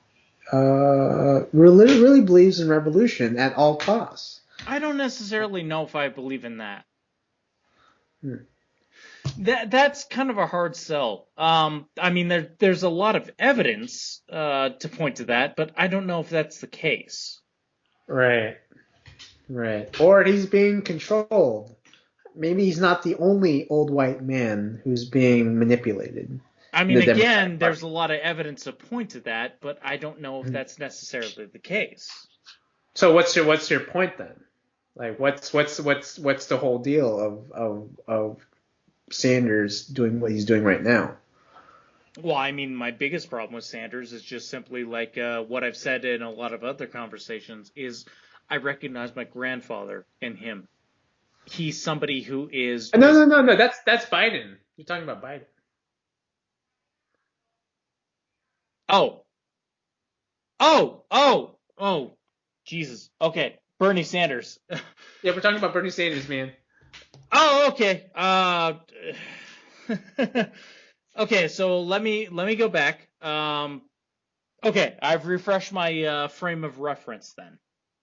really believes in revolution at all costs. I don't necessarily know if I believe in that. That's kind of a hard sell. I mean, there's a lot of evidence to point to that, but I don't know if that's the case. Right. Or he's being controlled. Maybe he's not the only old white man who's being manipulated. I mean, again, there's a lot of evidence to point to that, but I don't know if that's necessarily the case. So what's your point then? Like, what's the whole deal of Sanders doing what he's doing right now? Well, I mean, my biggest problem with Sanders is just simply like what I've said in a lot of other conversations is I recognize my grandfather in him. He's somebody who is... No. That's Biden. You're talking about Biden. Oh, Jesus. Okay, Bernie Sanders. Yeah, we're talking about Bernie Sanders, man. Oh, okay. Okay, so let me go back. Okay, I've refreshed my frame of reference then.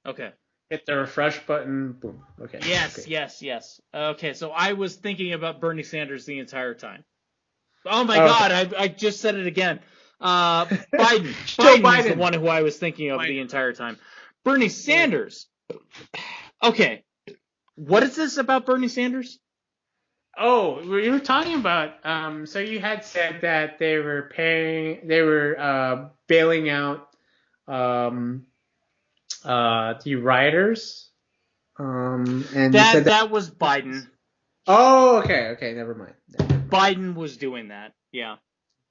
Okay. Hit the refresh button. Boom. Okay. Yes. Okay, so I was thinking about Bernie Sanders the entire time. Oh my God, I just said it again. Biden. Biden is the one who I was thinking of the entire time. Bernie Sanders. Okay. What is this about Bernie Sanders? Oh, we were talking about, so you had said that they were bailing out, the rioters, and that was Biden. Oh, okay, never mind. Biden was doing that, yeah.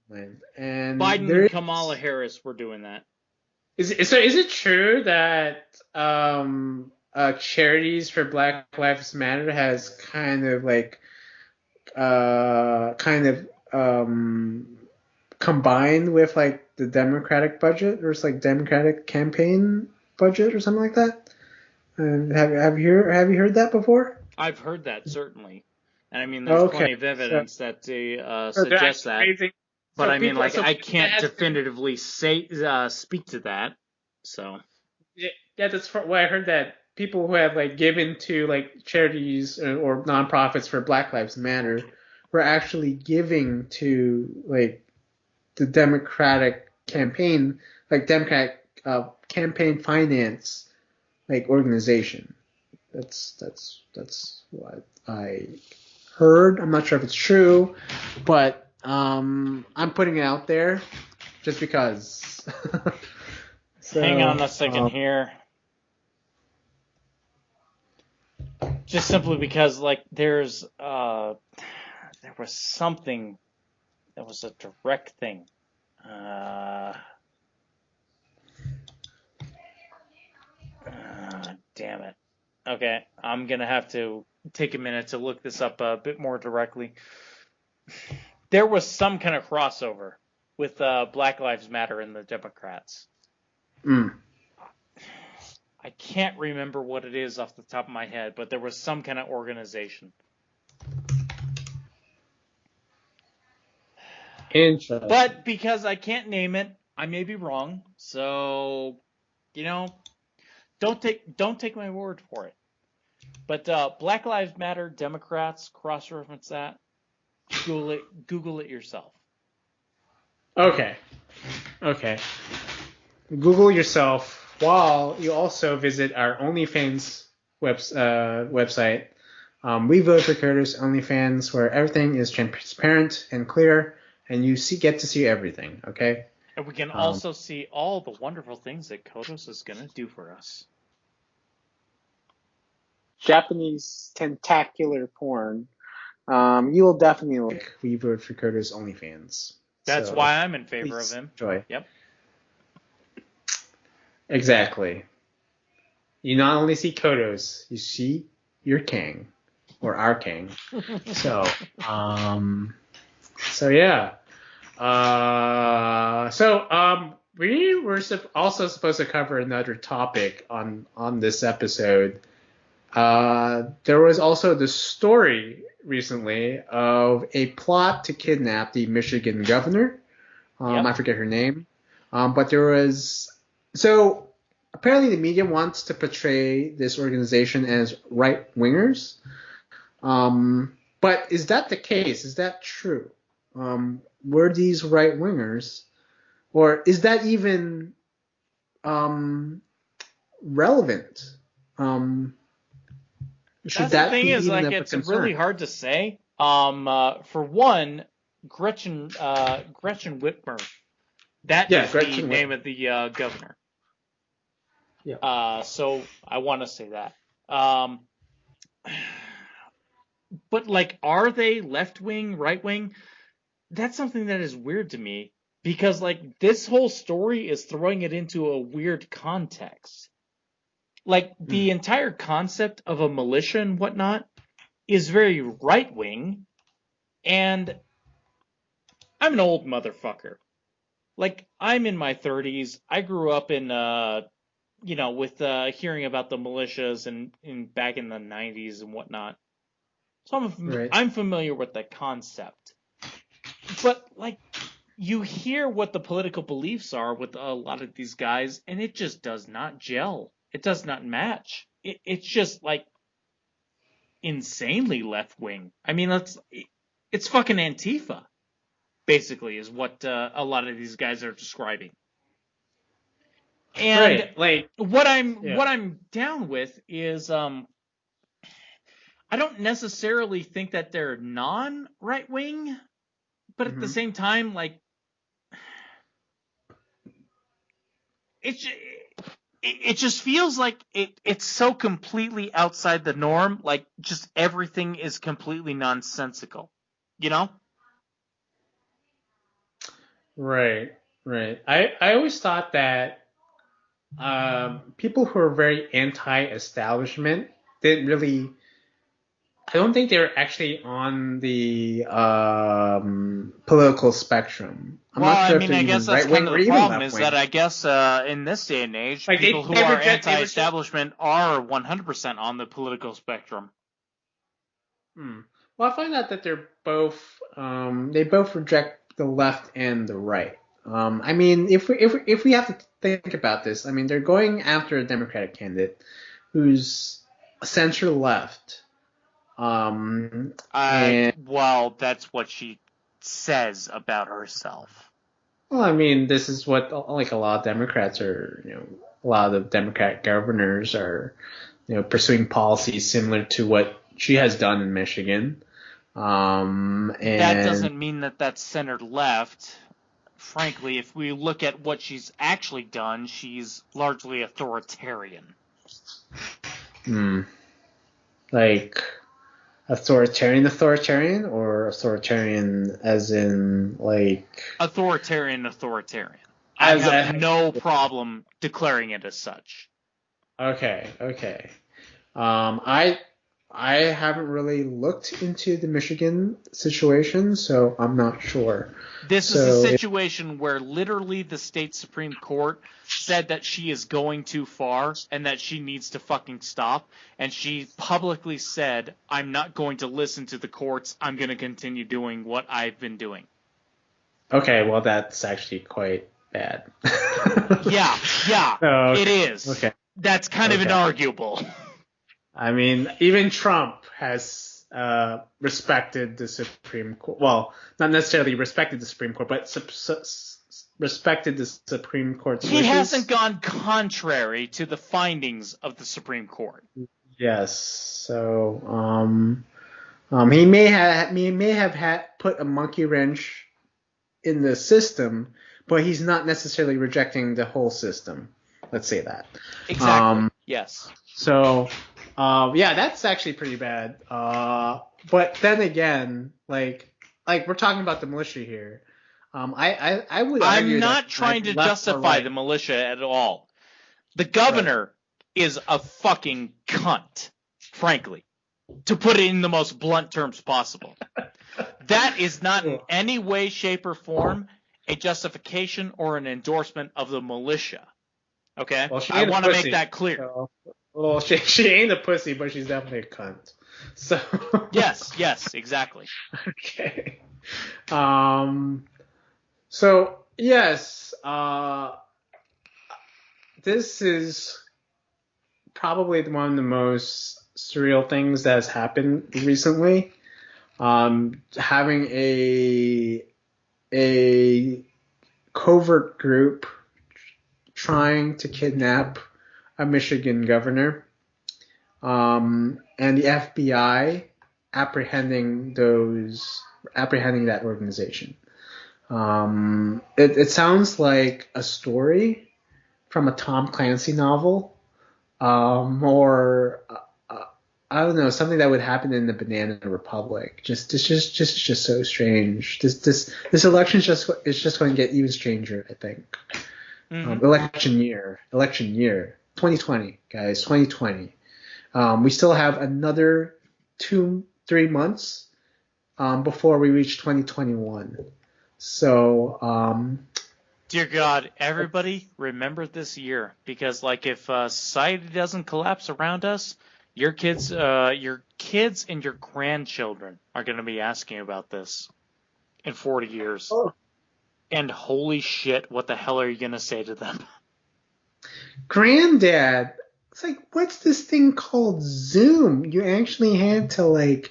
And Biden and Kamala Harris were doing that. Is it true that charities for Black Lives Matter has kind of like combined with like the Democratic budget, or it's like Democratic campaign budget or something like that? Have you heard that before? I've heard that, certainly. And I mean, there's plenty of evidence that they suggest that. But I mean, like, I can't definitively speak to that. So. Yeah, that's what I heard, that people who have like given to like charities or nonprofits for Black Lives Matter were actually giving to like the Democratic campaign, like Democratic campaign finance like organization. That's what I heard. I'm not sure if it's true, but I'm putting it out there just because. So, hang on a second here. Just simply because, like, there was something that was a direct thing. Damn it. Okay, I'm going to have to take a minute to look this up a bit more directly. There was some kind of crossover with Black Lives Matter and the Democrats. I can't remember what it is off the top of my head, but there was some kind of organization. Interesting. But because I can't name it, I may be wrong. So, don't take my word for it. But Black Lives Matter, Democrats, cross-reference that. Google it yourself. Okay. Google yourself while you also visit our OnlyFans website. We vote for Kodos OnlyFans, where everything is transparent and clear, and you get to see everything. Okay. And we can also see all the wonderful things that Kodos is going to do for us. Japanese tentacular porn. You will definitely like We Vote for Kodos OnlyFans. That's why I'm in favor of him. Enjoy. Yep. Exactly. You not only see Kodos, you see your king, or our king. So yeah. We were also supposed to cover another topic on this episode. There was also the story recently of a plot to kidnap the Michigan governor. I forget her name. But there was... So apparently the media wants to portray this organization as right-wingers. But is that the case? Is that true? Were these right-wingers? Or is that even relevant? Should that be even a concern? It's really hard to say. For one, Gretchen Whitmer. That is the name of the governor. Yeah. So I want to say that. But like, are they left wing, right wing? That's something that is weird to me, because like this whole story is throwing it into a weird context. Like the entire concept of a militia and whatnot is very right wing, and I'm an old motherfucker. Like, I'm in my 30s. I grew up in, with hearing about the militias and back in the 90s and whatnot. So I'm familiar with the concept. But, like, you hear what the political beliefs are with a lot of these guys, and it just does not gel. It does not match. It's just, like, insanely left-wing. I mean, it's fucking Antifa, basically, is what a lot of these guys are describing. And what I'm down with is I don't necessarily think that they're non-right wing, but at the same time, like, it just feels like it's so completely outside the norm. Like, just everything is completely nonsensical, you know? Right, right. I always thought that people who are very anti-establishment didn't really. I don't think they're actually on the political spectrum. I'm Well, not I sure if mean, they're I guess even that's right wing kind of or the even problem left is that wing. I guess in this day and age, Like people who they are reject they reject. anti-establishment are 100% on the political spectrum. Well, I find out that they're both they both reject the left and the right. I mean, if we have to think about this, I mean, they're going after a Democratic candidate who's center left. And Well, that's what she says about herself. well, I mean, this is what like a lot of Democrats are, a lot of Democratic governors are, pursuing policies similar to what she has done in Michigan. That And doesn't mean that that's centered left. Frankly, if we look at what she's actually done, she's largely authoritarian. Like authoritarian, or authoritarian as in like Authoritarian. I have no problem declaring it as such. Okay. I haven't really looked into the Michigan situation, so I'm not sure. This is a situation where literally the state Supreme Court said that she is going too far and that she needs to fucking stop. And she publicly said, I'm not going to listen to the courts. I'm going to continue doing what I've been doing. Okay, well, that's actually quite bad. Yeah, Oh, okay. It is. Okay. That's kind of inarguable. I mean, even Trump has respected the Supreme Court. Well, not necessarily respected the Supreme Court, but respected the Supreme Court's wishes. He hasn't gone contrary to the findings of the Supreme Court. Yes. So, he may have put a monkey wrench in the system, but he's not necessarily rejecting the whole system. Let's say that. Exactly. Yes. So, yeah, that's actually pretty bad. But then again, like we're talking about the militia here. I would argue I'm not trying to justify the militia at all. The governor is a fucking cunt, frankly, to put it in the most blunt terms possible. That is not in any way, shape, or form a justification or an endorsement of the militia. Okay? Well, I want to make that clear. So, well, she ain't a pussy, but she's definitely a cunt. So Yes, exactly. Okay. So yes, this is probably one of the most surreal things that has happened recently. Having a covert group trying to kidnap a Michigan governor, and the FBI apprehending that organization. It sounds like a story from a Tom Clancy novel, or I don't know, something that would happen in the Banana Republic. Just so strange. This election is just going to get even stranger, I think. Mm-hmm. Election year, 2020, guys, 2020. We still have another 2-3 months before we reach 2021. So, dear God, everybody remember this year, because if society doesn't collapse around us, your kids and your grandchildren are going to be asking about this in 40 years. Oh. And holy shit, what the hell are you going to say to them? Granddad, it's like, what's this thing called Zoom? You actually had to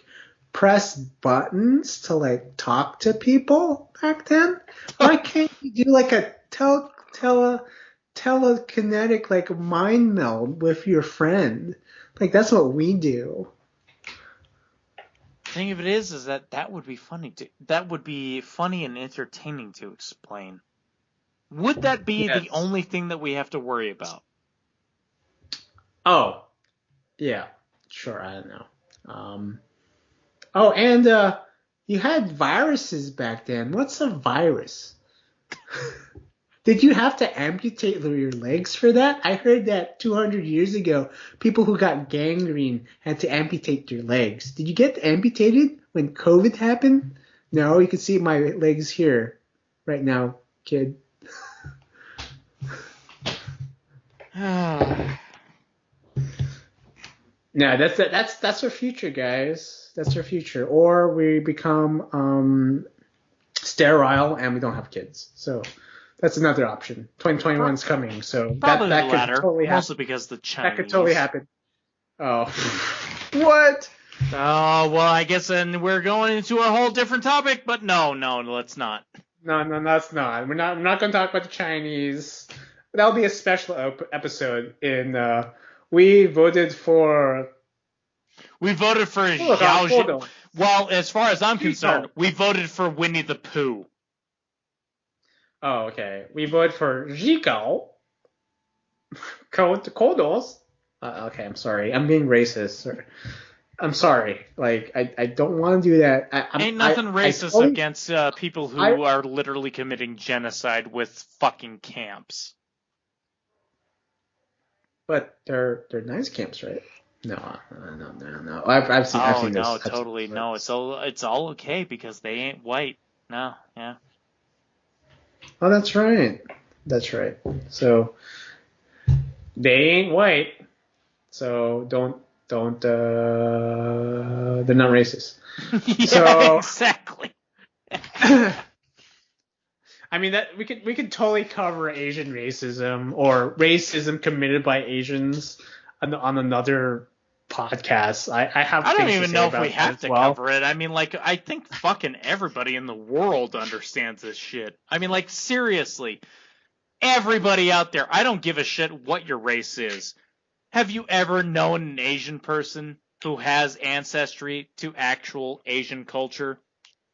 press buttons to talk to people back then? Why can't you do a telekinetic mind meld with your friend? That's what we do. The thing of it is that would be funny. That would be funny and entertaining to explain. Would that be the only thing that we have to worry about? Oh, yeah, sure. I don't know. Oh, and you had viruses back then. What's a virus? Did you have to amputate your legs for that? I heard that 200 years ago, people who got gangrene had to amputate their legs. Did you get amputated when COVID happened? No, you can see my legs here right now, kid. No, that's our future, guys. That's our future. Or we become sterile and we don't have kids. So that's another option. 2021 is coming, so Probably that the could latter, totally happen. mostly because the Chinese. That could totally happen. Oh, what? Oh, well, I guess then we're going into a whole different topic, but no, let's not. No, that's not. We're not going to talk about the Chinese. That'll be a special episode. We voted for Xiao Zhi. Well, as far as I'm concerned, we voted for Winnie the Pooh. Oh, okay. We voted for Zhigao. Kodos. Okay, I'm sorry. I'm being racist. I'm sorry. Like, I don't want to do that. Ain't nothing racist against people who are literally committing genocide with fucking camps. But they're nice camps, right? No. I've seen Oh, those. no, totally. No, it's all okay because they ain't white. No, yeah. Oh, that's right. So they ain't white. So don't they're not racist. Yeah, so, exactly. I mean that we could totally cover Asian racism or racism committed by Asians on another podcast. I don't even know if we have to cover it. I mean, like, I think fucking everybody in the world understands this shit. I mean, like, seriously, everybody out there, I don't give a shit what your race is. Have you ever known an Asian person who has ancestry to actual Asian culture?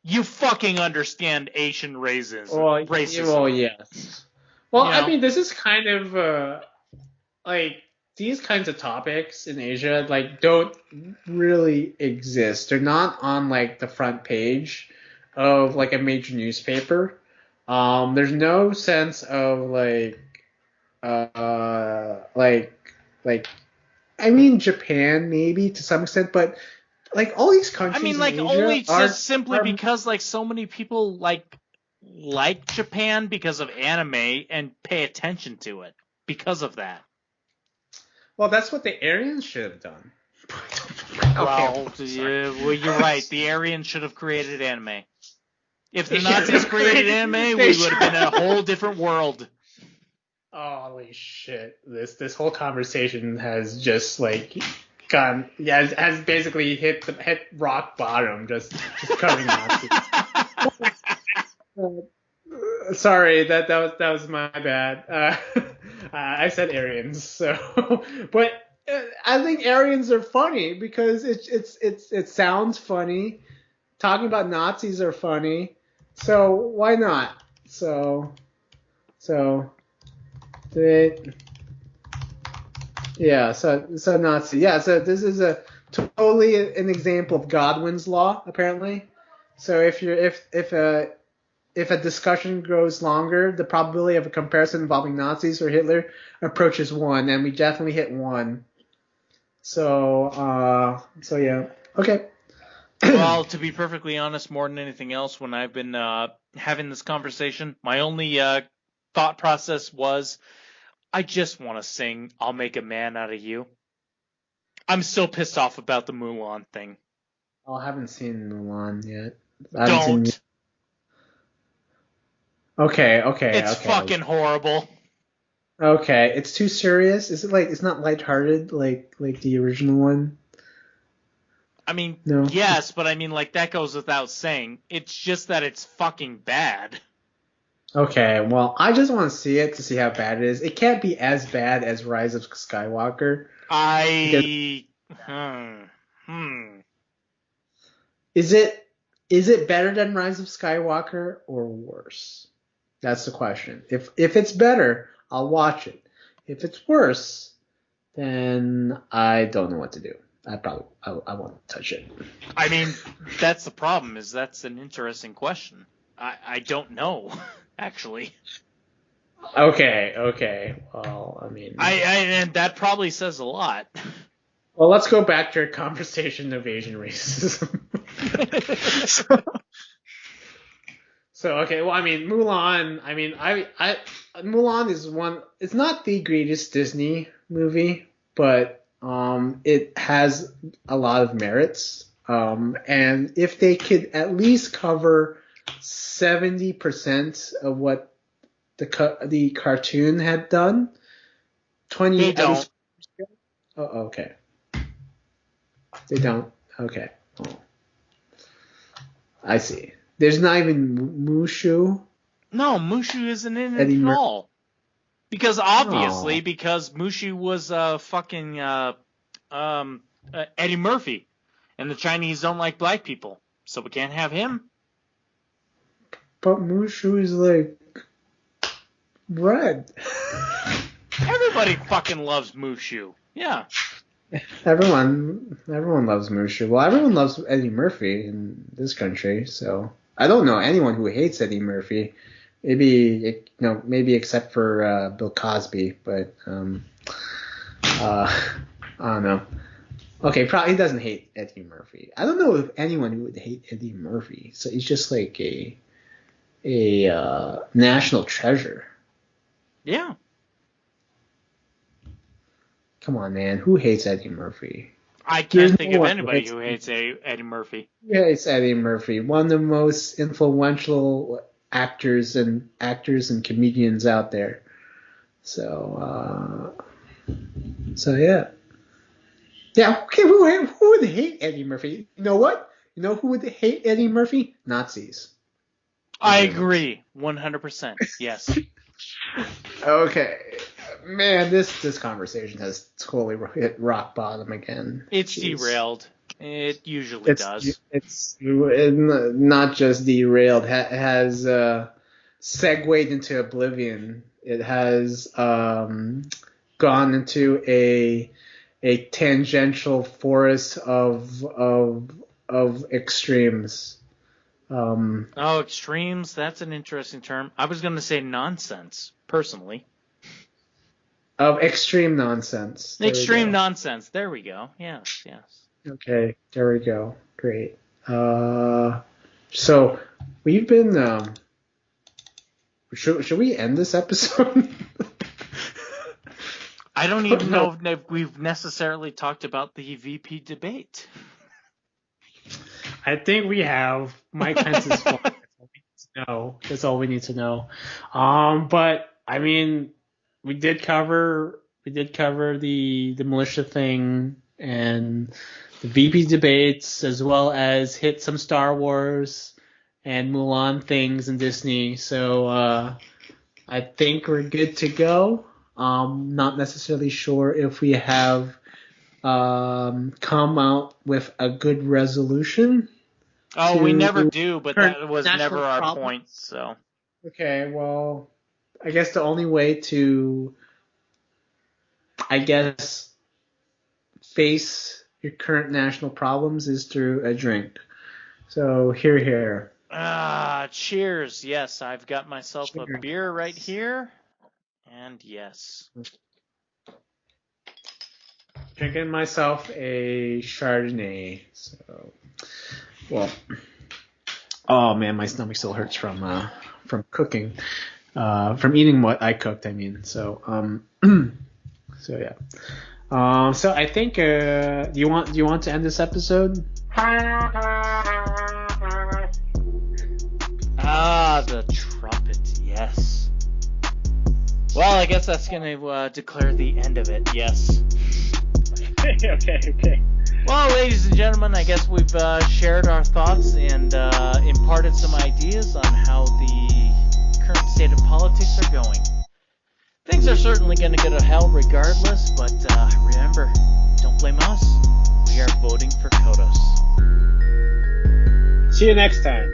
You fucking understand Asian racism. Well, yes. Well, I mean, this is kind of like these kinds of topics in Asia like don't really exist. They're not on like the front page of like a major newspaper. There's no sense of like I mean Japan maybe to some extent, but like all these countries. I mean, like, only just simply because like so many people like Japan because of anime and pay attention to it because of that. Well, that's what the Aryans should have done. Well, you're right. The Aryans should have created anime. If the Nazis created anime, we would have been in a whole different world. Holy shit! This whole conversation has just like gone. Yeah, has basically hit rock bottom. Just covering Nazis. Sorry, that was my bad. I said Aryans, so but I think Aryans are funny because it sounds funny. Talking about Nazis are funny, so why not? So Nazi. Yeah, so this is a totally an example of Godwin's law, apparently. So if a discussion grows longer, the probability of a comparison involving Nazis or Hitler approaches 1, and we definitely hit 1. So yeah. Okay. Well, to be perfectly honest, more than anything else, when I've been having this conversation, my only thought process was, I just want to sing "I'll Make a Man Out of You." I'm still pissed off about the Mulan thing. Oh, I haven't seen Mulan yet. Don't. Okay. It's fucking horrible. Okay, it's too serious. Is it like it's not lighthearted like the original one? I mean, no. Yes, but I mean, like, that goes without saying. It's just that it's fucking bad. Okay, well, I just want to see it to see how bad it is. It can't be as bad as Rise of Skywalker. Is it better than Rise of Skywalker or worse? That's the question. If it's better, I'll watch it. If it's worse, then I don't know what to do. I won't touch it. I mean, that's the problem. That's an interesting question. I don't know. actually. Okay. Well, I mean, and that probably says a lot. Well, let's go back to our conversation of Asian racism. So okay, well, I mean, Mulan. I mean, Mulan is one. It's not the greatest Disney movie, but it has a lot of merits. And if they could at least cover 70% of what the cartoon had done, 20. They don't. Oh, okay. They don't. Okay. Oh. I see. There's not even Mushu. No, Mushu isn't in it at all. Because obviously, because Mushu was fucking Eddie Murphy, and the Chinese don't like black people, so we can't have him. But Mushu is like red. Everybody fucking loves Mushu. Yeah. Everyone loves Mushu. Well, everyone loves Eddie Murphy in this country, so I don't know anyone who hates Eddie Murphy. Maybe except for Bill Cosby, but I don't know. Okay, probably he doesn't hate Eddie Murphy. I don't know if anyone who would hate Eddie Murphy. So he's just like a national treasure. Yeah. Come on, man. Who hates Eddie Murphy? I can't think of anybody who hates Eddie Murphy. Yeah, it's Eddie Murphy. One of the most influential actors and comedians out there. So yeah. Yeah, okay, who would hate Eddie Murphy? You know what? You know who would hate Eddie Murphy? Nazis. I agree. 100%. Yes. Okay. Man, this conversation has totally hit rock bottom again. It's derailed. It usually does. It's not just derailed. It has segued into oblivion. It has gone into a tangential forest of extremes. Extremes. That's an interesting term. I was going to say nonsense, personally. Of extreme nonsense. Extreme nonsense. There we go. Yes. Okay, there we go. Great. So we've been. Should we end this episode? I don't even know if we've necessarily talked about the VP debate. I think we have. Mike Pence is fine. That's all we need to know. But I mean, we did cover the militia thing and the VP debates, as well as hit some Star Wars and Mulan things in Disney. So I think we're good to go. Not necessarily sure if we have come out with a good resolution. Oh, we never do, but that was never our point. So okay, well, I guess the only way to, face your current national problems is through a drink. So here. Cheers. Yes, I've got myself a beer right here. And yes. Drinking myself a Chardonnay. So, well, oh man, my stomach still hurts from cooking, from eating what I cooked. I mean, so so yeah. So I think do you want to end this episode? The trumpet. Yes. Well, I guess that's going to declare the end of it, yes. Okay. Well, ladies and gentlemen, I guess we've shared our thoughts and imparted some ideas on how the current state of politics are going. Things are certainly going to go to hell regardless, but remember, don't blame us. We are voting for Kodos. See you next time.